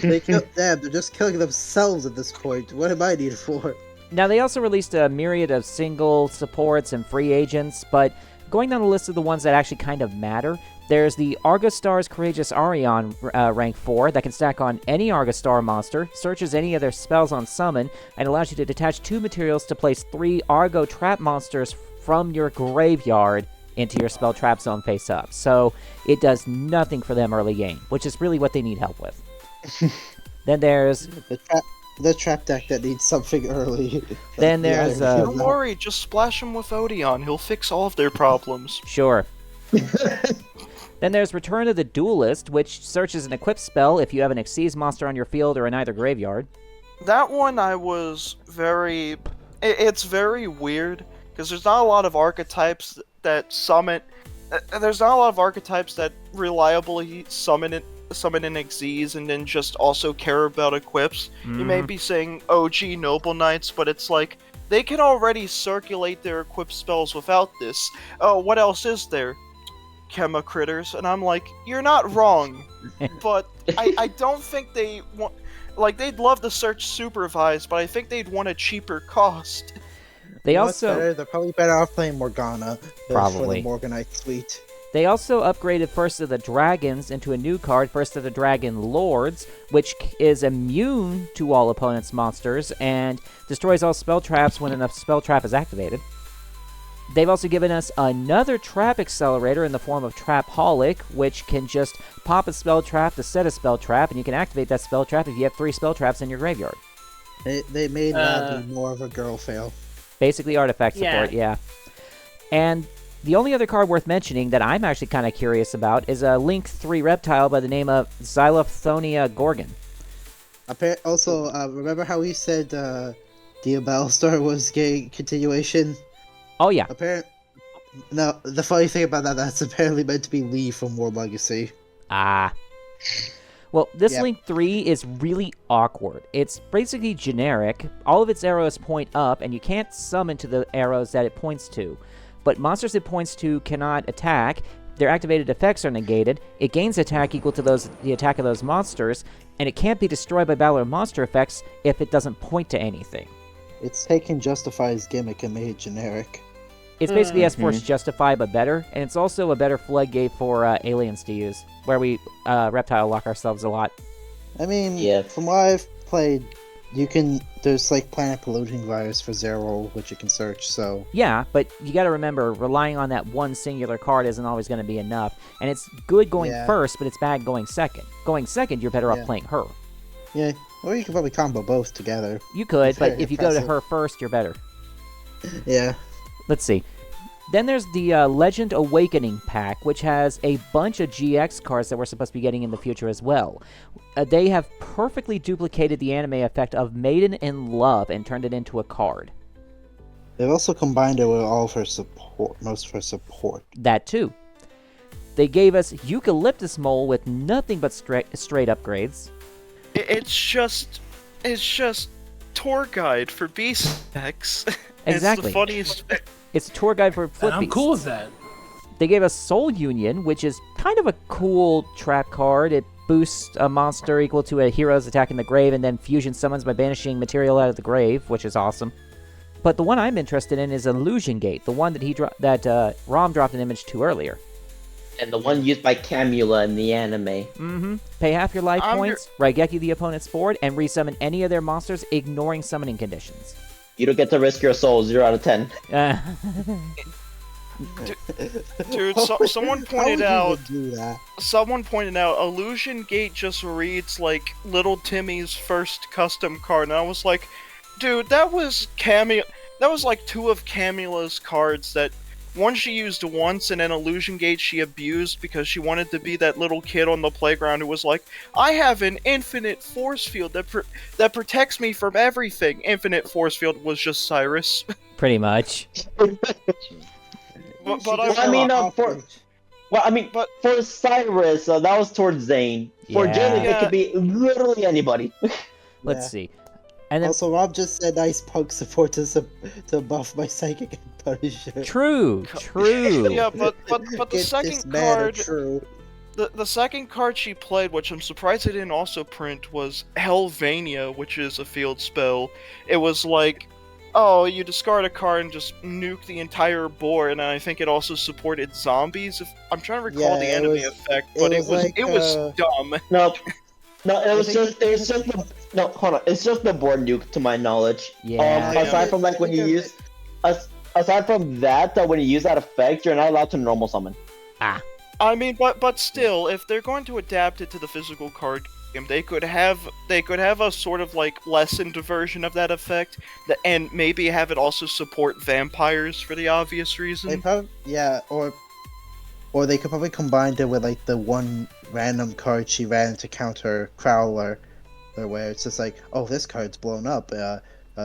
They kill them. They're just killing themselves at this point. What am I needed for? Now, they also released a myriad of single supports and free agents, but going down the list of the ones that actually kind of matter, there's the Argostar's Courageous Arion, rank 4, that can stack on any Argostar monster, searches any of their spells on summon, and allows you to detach 2 materials to place 3 Argo trap monsters from your graveyard into your spell trap zone face up. So, it does nothing for them early game, which is really what they need help with. Then there's... The trap deck that needs something early. Then there's... Don't worry, just splash him with Odeon. He'll fix all of their problems. Sure. Then there's Return of the Duelist, which searches an equipped spell if you have an Xyz monster on your field or in either graveyard. That one I was very... It's very weird, because there's not a lot of archetypes that summon... There's not a lot of archetypes that reliably summon an Xyz and then just also care about equips. You may be saying OG Noble Knights, but it's like, they can already circulate their equipped spells without this. Oh, what else is there? Chemacritters. And I'm like, you're not wrong. But I don't think they want... Like, they'd love to search Supervise, but I think they'd want a cheaper cost. They You know what's also better? They're probably better off playing Morgana Probably. for the Morganite suite. They also upgraded First of the Dragons into a new card, First of the Dragon Lords, which is immune to all opponents' monsters and destroys all spell traps when enough spell trap is activated. They've also given us another trap accelerator in the form of Trapaholic, which can just pop a spell trap to set a spell trap, and you can activate that spell trap if you have 3 spell traps in your graveyard. They made that be more of a girl fail. Basically artifact support, yeah. And the only other card worth mentioning that I'm actually kind of curious about is a Link 3 reptile by the name of Xylophonia Gorgon. Also, remember how we said Diabellstar was getting continuation? Oh, yeah. No, the funny thing about that's apparently meant to be Lee from War Legacy. Ah. Well, this Link 3 is really awkward. It's basically generic. All of its arrows point up, and you can't summon to the arrows that it points to. But monsters it points to cannot attack. Their activated effects are negated. It gains attack equal to the attack of those monsters, and it can't be destroyed by battle or monster effects if it doesn't point to anything. It's taken Justify's gimmick and made it generic. It's basically S-Force Justify, but better, and it's also a better floodgate for aliens to use, where we reptile lock ourselves a lot. I mean, from what I've played, there's like planet polluting virus for Zero, which you can search, so... Yeah, but you gotta remember, relying on that one singular card isn't always gonna be enough, and it's good going first, but it's bad going second. Going second, you're better off playing her. Yeah, or you could probably combo both together. You could, It's but very if you go to impressive. her first, you're better. Yeah. Let's see. Then there's the Legend Awakening pack, which has a bunch of GX cards that we're supposed to be getting in the future as well. They have perfectly duplicated the anime effect of Maiden in Love and turned it into a card. They've also combined it with all of her support, most of her support. That too. They gave us Eucalyptus Mole with nothing but straight upgrades. It's just tour guide for beast decks. Exactly. It's the funniest. It's a tour guide for Flip I'm Beast. cool with that. They gave us Soul Union, which is kind of a cool trap card. It boosts a monster equal to a hero's attack in the grave, and then fusion summons by banishing material out of the grave, which is awesome. But the one I'm interested in is Illusion Gate, the one that Rom dropped an image to earlier. And the one used by Camula in the anime. Mm-hmm. Pay half your life points, Raigeki the opponent's board, and resummon any of their monsters, ignoring summoning conditions. You don't get to risk your soul, 0 out of 10. Dude, someone pointed out. Someone pointed out Illusion Gate just reads like Little Timmy's first custom card, and I was like, dude, that was like 2 of Camula's cards that one she used once, and then Illusion Gate she abused because she wanted to be that little kid on the playground who was like, I have an infinite force field that protects me from everything. Infinite force field was just Cyrus. Pretty much. For Cyrus, that was towards Zane. For Jalen, it could be literally anybody. Let's see. And then, also, Rob just said ice punk support to buff my psychic and Punisher. True. Yeah, but the second card, the second card she played, which I'm surprised they didn't also print, was Helvania, which is a field spell. It was like, oh, you discard a card and just nuke the entire board, and I think it also supported zombies. I'm trying to recall the anime effect, but it was dumb. No, it's just the board nuke, to my knowledge. Yeah. Aside from like when you use, aside from that, when you use that effect, you're not allowed to normal summon. I mean, but still, if they're going to adapt it to the physical card game, they could have a sort of like lessened version of that effect, and maybe have it also support vampires for the obvious reason. Or they could probably combine it with like the one random card she ran to counter Crowler, where it's just like, oh, this card's blown up.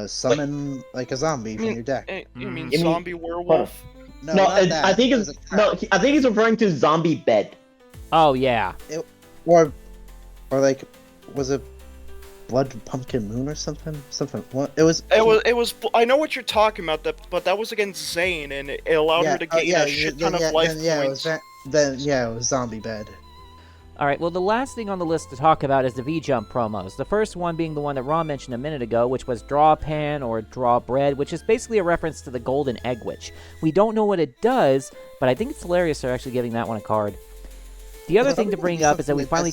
Summon like a zombie from your deck. You mean zombie werewolf? I think he's referring to zombie bed. Oh yeah. Or like, was it Blood Pumpkin Moon or something? It was. I know what you're talking about, but that was against Zane, and it allowed her to gain a shit ton of life points. It was Zombie Bed. Alright, well, the last thing on the list to talk about is the V-Jump promos. The first one being the one that Ron mentioned a minute ago, which was Draw Pan or Draw Bread, which is basically a reference to the Golden Egg Witch. We don't know what it does, but I think it's hilarious they're actually giving that one a card. The other thing to bring up is that we finally...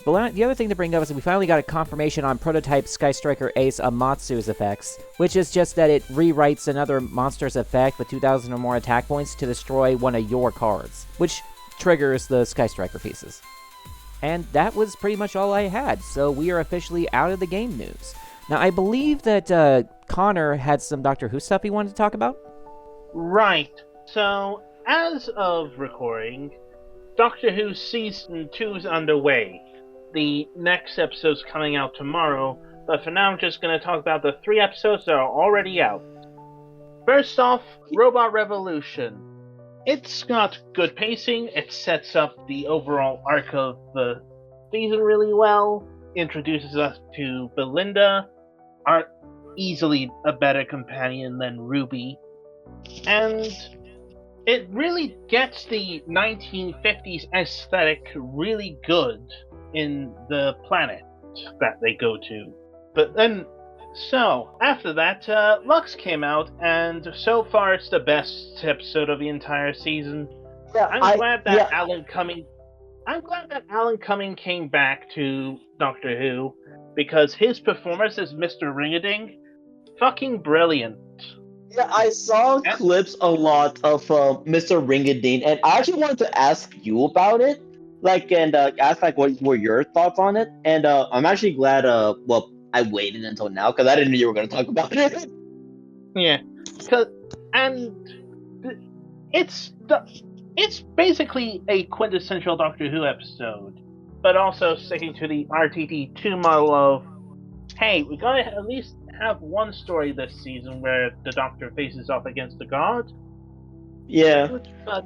The other thing to bring up is that we finally got a confirmation on Prototype Sky Striker Ace Amatsu's effects, which is just that it rewrites another monster's effect with 2,000 or more attack points to destroy one of your cards, which triggers the Sky Striker pieces. And that was pretty much all I had, so we are officially out of the game news. Now, I believe that Connor had some Doctor Who stuff he wanted to talk about? Right. So, as of recording, Doctor Who Season 2 is underway. The next episode's coming out tomorrow, but for now I'm just going to talk about the 3 episodes that are already out. First off, Robot Revolution. It's got good pacing, it sets up the overall arc of the season really well, introduces us to Belinda, easily a better companion than Ruby, and it really gets the 1950s aesthetic really good in the planet that they go to. But then, so, after that, Lux came out, and so far it's the best episode of the entire season. Yeah, I'm glad that Alan Cumming came back to Doctor Who, because his performance as Mr. Ringading, fucking brilliant. Yeah, I saw clips a lot of Mr. Ringadine, and I actually wanted to ask you about it, ask what were your thoughts on it, and I'm actually glad. I waited until now because I didn't know you were going to talk about it. Yeah, it's basically a quintessential Doctor Who episode, but also sticking to the RTD2 model of, hey, we gotta at least have one story this season where the Doctor faces off against the God. Yeah,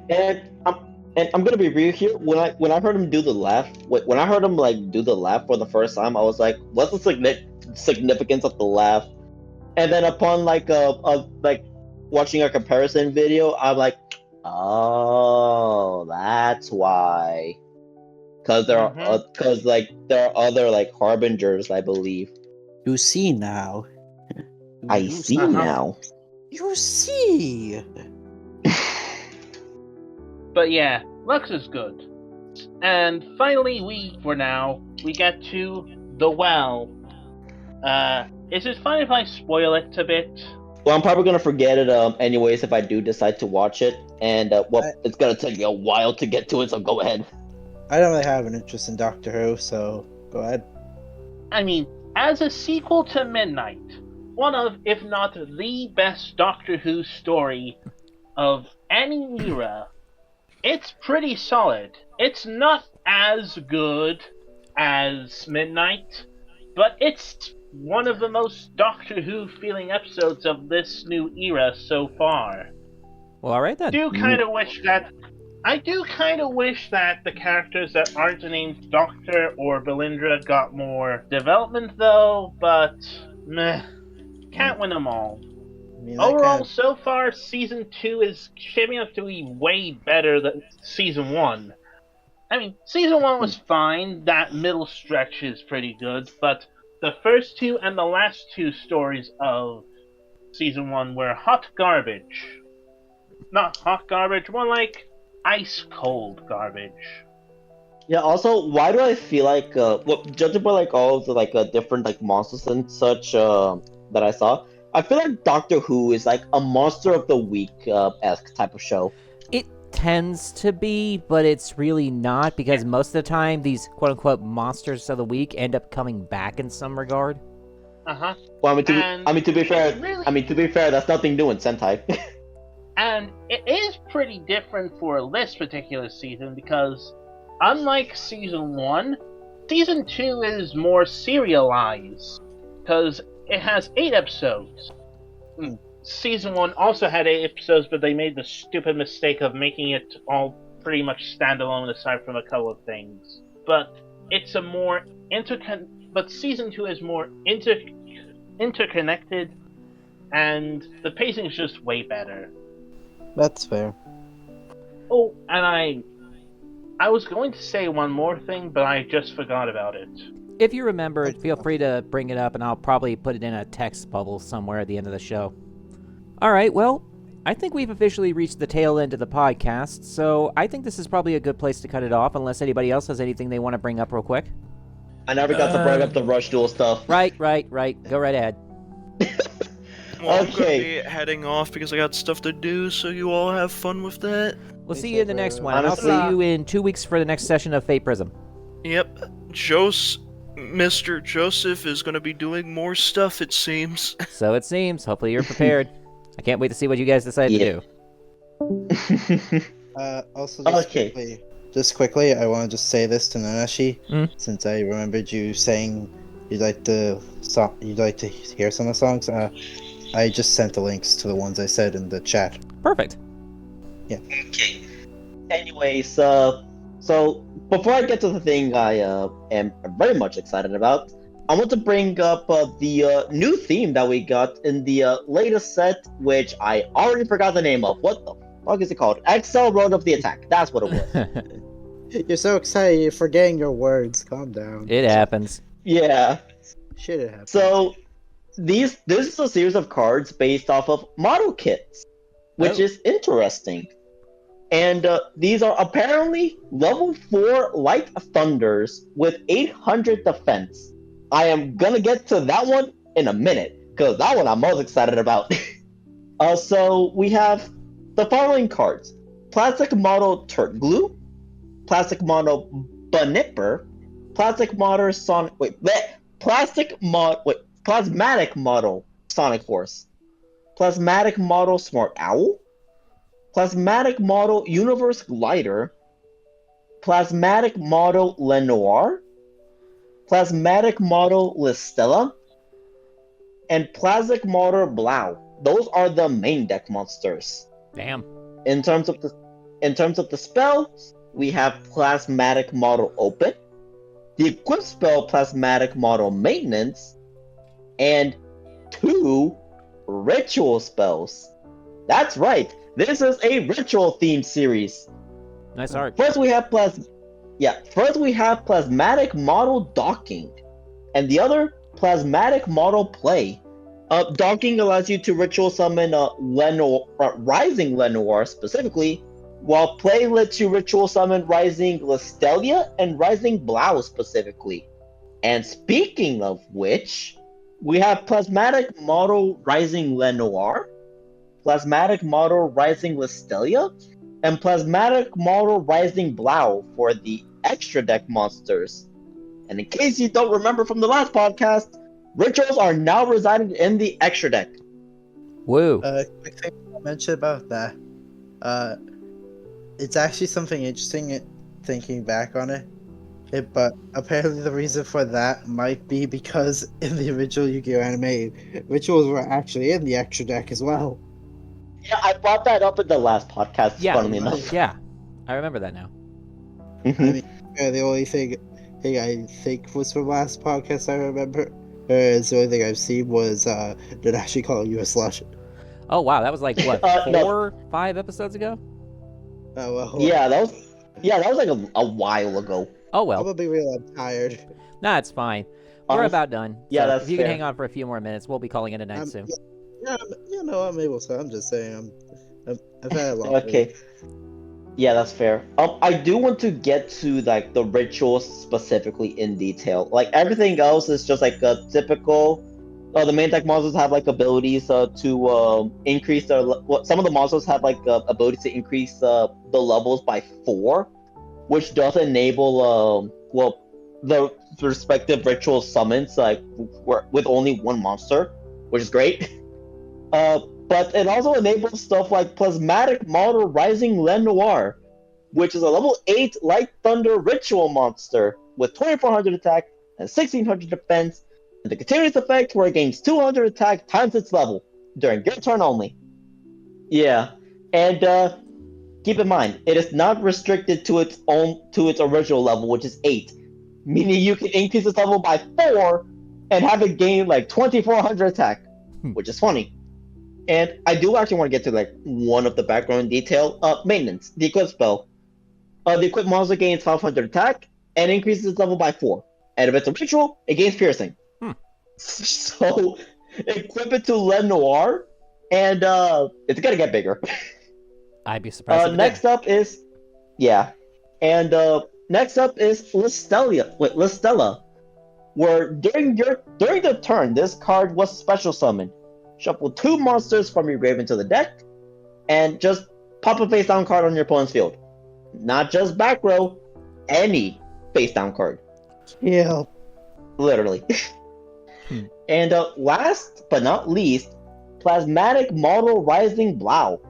and I'm gonna be real here. When I heard him do the laugh, when I heard him do the laugh for the first time, I was like, "What's the significance of the laugh?" And then upon watching a comparison video, I'm like, "Oh, that's why." Because there are other harbingers, I believe. You see now. I see now. You see. But yeah, Lux is good. And finally, we get to The Well. Is it fine if I spoil it a bit? Well, I'm probably gonna forget it anyways if I do decide to watch it, and it's gonna take me a while to get to it, so go ahead. I don't really have an interest in Doctor Who, so go ahead. I mean, as a sequel to Midnight, one of, if not the best Doctor Who story of any era, it's pretty solid. It's not as good as Midnight, but it's one of the most Doctor Who feeling episodes of this new era so far. Well, alright then. I do kind of wish that the characters that aren't named Doctor or Belindra got more development though, but meh. Can't win them all. I mean, overall, so far, Season 2 is shaping up to be way better than Season 1. I mean, Season 1 was fine, that middle stretch is pretty good, but the first 2 and the last 2 stories of Season 1 were hot garbage. Not hot garbage, more like ice-cold garbage. Yeah, also, why do I feel like, judging by all of the different monsters and such that I saw, I feel like Doctor Who is a Monster of the Week-esque type of show. It tends to be, but it's really not, because most of the time these quote-unquote Monsters of the Week end up coming back in some regard. Uh-huh. Well, to be fair, that's nothing new in Sentai. And it is pretty different for this particular season, because unlike Season 1, Season 2 is more serialized, because it has 8 episodes. Season 1 also had 8 episodes, but they made the stupid mistake of making it all pretty much standalone aside from a couple of things. But it's a more but Season 2 is more interconnected, and the pacing is just way better. That's fair. Oh, and I was going to say one more thing, but I just forgot about it. If you remember it, feel free to bring it up, and I'll probably put it in a text bubble somewhere at the end of the show. All right, well, I think we've officially reached the tail end of the podcast, so I think this is probably a good place to cut it off, unless anybody else has anything they want to bring up real quick. I never got to bring up the Rush Duel stuff. Right. Go right ahead. Well, I'm gonna be heading off because I got stuff to do, so you all have fun with that. We'll see you in the next one. Honestly, I'll see you in 2 weeks for the next session of Fate Prism. Yep, Mr. Joseph is gonna be doing more stuff, it seems. So it seems. Hopefully you're prepared. I can't wait to see what you guys decide to do. Also, just quickly, I want to just say this to Nanashi, since I remembered you saying you'd like to hear some of the songs. I just sent the links to the ones I said in the chat. Perfect. Yeah. Okay. Anyways, so before I get to the thing I am very much excited about, I want to bring up the new theme that we got in the latest set, which I already forgot the name of. What the fuck is it called? XL Road of the Attack. That's what it was. You're so excited, you're forgetting your words. Calm down. It happens. Yeah. Shit, it happens. So, this is a series of cards based off of model kits, which is interesting. And these are apparently level 4 Light Thunders with 800 defense. I am gonna get to that one in a minute, because that one I'm most excited about. So we have the following cards: Plastic Model Turd Glue, Plastic Model Bunipper, Plasmatic Model Sonic Force, Plasmatic Model Smart Owl, Plasmatic Model Universe Glider, Plasmatic Model Lenoir, Plasmatic Model Listella, and Plastic Model Blau. Those are the main deck monsters. Damn. In terms of the spells, we have Plasmatic Model Open, the equip spell Plasmatic Model Maintenance, and 2 ritual spells. That's right, this is a ritual themed series. Nice art. First we have Plasmatic Model Docking, and the other Plasmatic Model Play. Docking allows you to ritual summon Rising Lenoir specifically, while Play lets you ritual summon Rising Listelia and Rising Blau specifically. And speaking of which, we have Plasmatic Model Rising Lenoir, Plasmatic Model Rising Listelia, and Plasmatic Model Rising Blau for the extra deck monsters. And in case you don't remember from the last podcast, rituals are now residing in the extra deck. Woo. Quick thing to mention about that. It's actually something interesting thinking back on it. But apparently the reason for that might be because in the original Yu-Gi-Oh! Anime, rituals were actually in the extra deck as well. Yeah, I brought that up in the last podcast, funnily enough. Yeah, I remember that now. I mean, the only thing I think was from last podcast I remember, the only thing I've seen was did actually call you a slush. Oh wow, that was like what, 4-5 episodes ago? Oh well. Yeah, that was like a while ago. Oh well. I'm gonna be real. I'm tired. Nah, it's fine. We're about done. Yeah, so that's if you fair. can hang on for a few more minutes, we'll be calling it a night soon. Yeah, I'm able to. I'm just saying. I've had a long Okay. day. Yeah, that's fair. I do want to get to like the rituals specifically in detail. Like everything else is just like a typical. The main deck monsters have like abilities to increase their. Some of the monsters have like abilities to increase the levels by 4, which does enable the respective ritual summons like with only one monster, which is great. But it also enables stuff like Plasmatic Model Rising Lenoir, which is a level 8 Light Thunder ritual monster with 2400 attack and 1600 defense, and the continuous effect where it gains 200 attack times its level during your turn only. Yeah, and keep in mind, it is not restricted to its original level, which is 8, meaning you can increase its level by 4 and have it gain like 2400 attack, which is funny. And I do actually want to get to like one of the background detail. Maintenance, the equip spell. The equipped monster gains 500 attack and increases its level by 4. And if it's a ritual, it gains piercing. So equip it to Le Noir, and it's gonna get bigger. I'd be surprised. If it Next didn't. up is Listella, where during the turn, this card was special summoned. Shuffle 2 monsters from your grave into the deck, and just pop a face down card on your opponent's field. Not just back row, any face down card. Yeah. Literally. And last but not least, Plasmatic Model Rising Blau,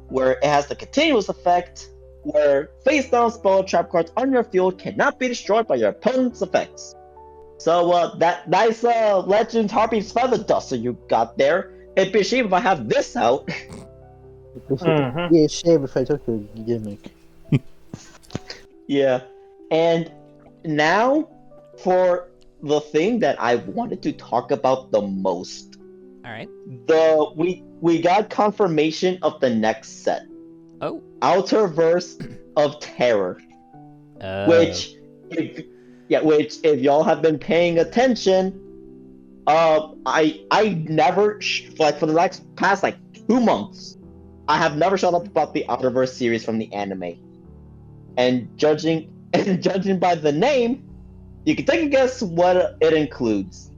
where it has the continuous effect where face down spell trap cards on your field cannot be destroyed by your opponent's effects. So that nice Legend Harpy's Feather Duster you got there, it'd be a shame if I have this out. Yeah, shame if I took the gimmick. Yeah. And now for the thing that I wanted to talk about the most. All right. We got confirmation of the next set. Oh. Outerverse of Terror. Which if y'all have been paying attention, I never for the past 2 months, I have never shut up about the Outerverse series from the anime. And judging by the name, you can take a guess what it includes.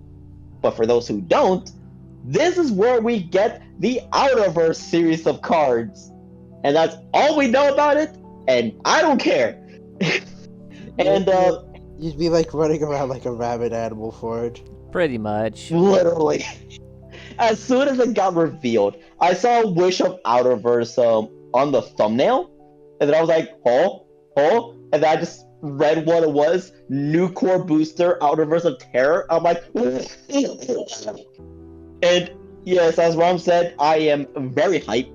But for those who don't, this is where we get the Outerverse series of cards. And that's all we know about it, and I don't care. And you'd be running around like a rabid animal for it. Pretty much. Literally. As soon as it got revealed, I saw a wish of Outerverse on the thumbnail, and then I was like, oh, and then I just read what it was, new core booster, Outerverse of Terror. I'm like, and yes, as Rom said, I am very hyped,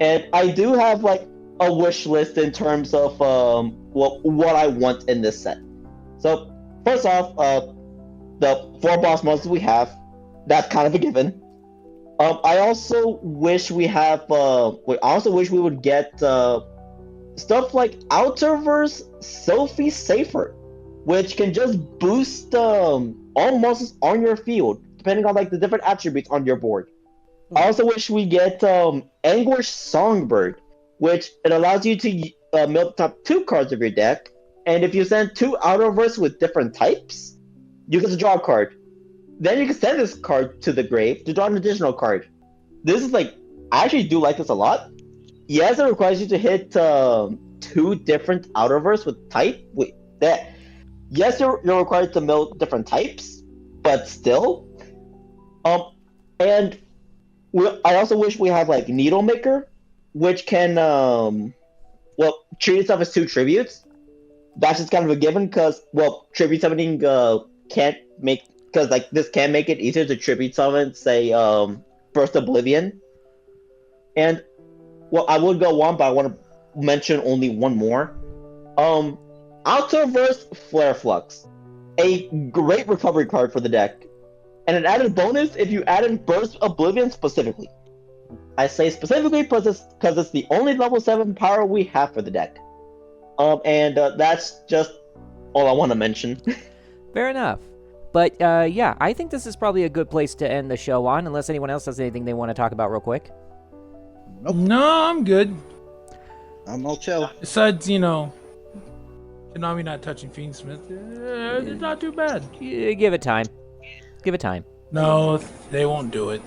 and I do have a wish list in terms of what I want in this set. So first off, the 4 boss monsters we have, that's kind of a given. I also wish we would get stuff like Outerverse Sophie Safer, which can just boost all monsters on your field, depending on the different attributes on your board. I also wish we get Anguish Songbird, which it allows you to mill the top 2 cards of your deck, and if you send 2 Outerverse with different types, you get to draw a card. Then you can send this card to the grave to draw an additional card. This is I actually do like this a lot. Yes, it requires you to hit 2 different Outerverse with type. Yes, you're required to mill different types, but still. And I also wish we have Needlemaker, which can treat itself as 2 tributes. That's just kind of a given because tribute summoning can't make, because this can make it easier to tribute summon, say Burst Oblivion. And I would go on, but I want to mention only one more. Outerverse Flare Flux, a great recovery card for the deck, and an added bonus if you add in Burst Oblivion specifically. I say specifically because it's the only level 7 power we have for the deck. And that's just all I want to mention. Fair enough. But yeah, I think this is probably a good place to end the show on, unless anyone else has anything they want to talk about real quick. Nope. No, I'm good. I'm all chill. Besides, Konami not touching Fiendsmith, it's not too bad. Give it time. Give it time. No, they won't do it.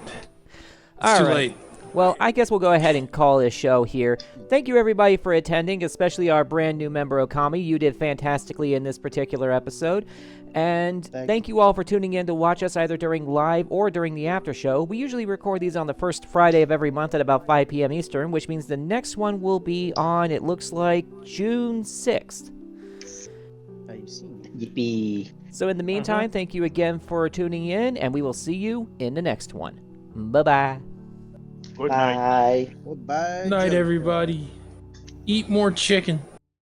It's too late. Well, I guess we'll go ahead and call this show here. Thank you, everybody, for attending, especially our brand new member, Okami. You did fantastically in this particular episode. And thank you all for tuning in to watch us either during live or during the after show. We usually record these on the first Friday of every month at about 5 p.m. Eastern, which means the next one will be on, it looks like, June 6th. Yippee. So in the meantime, thank you again for tuning in, and we will see you in the next one. Bye-bye. Good night. Goodbye. Night, everybody. Eat more chicken.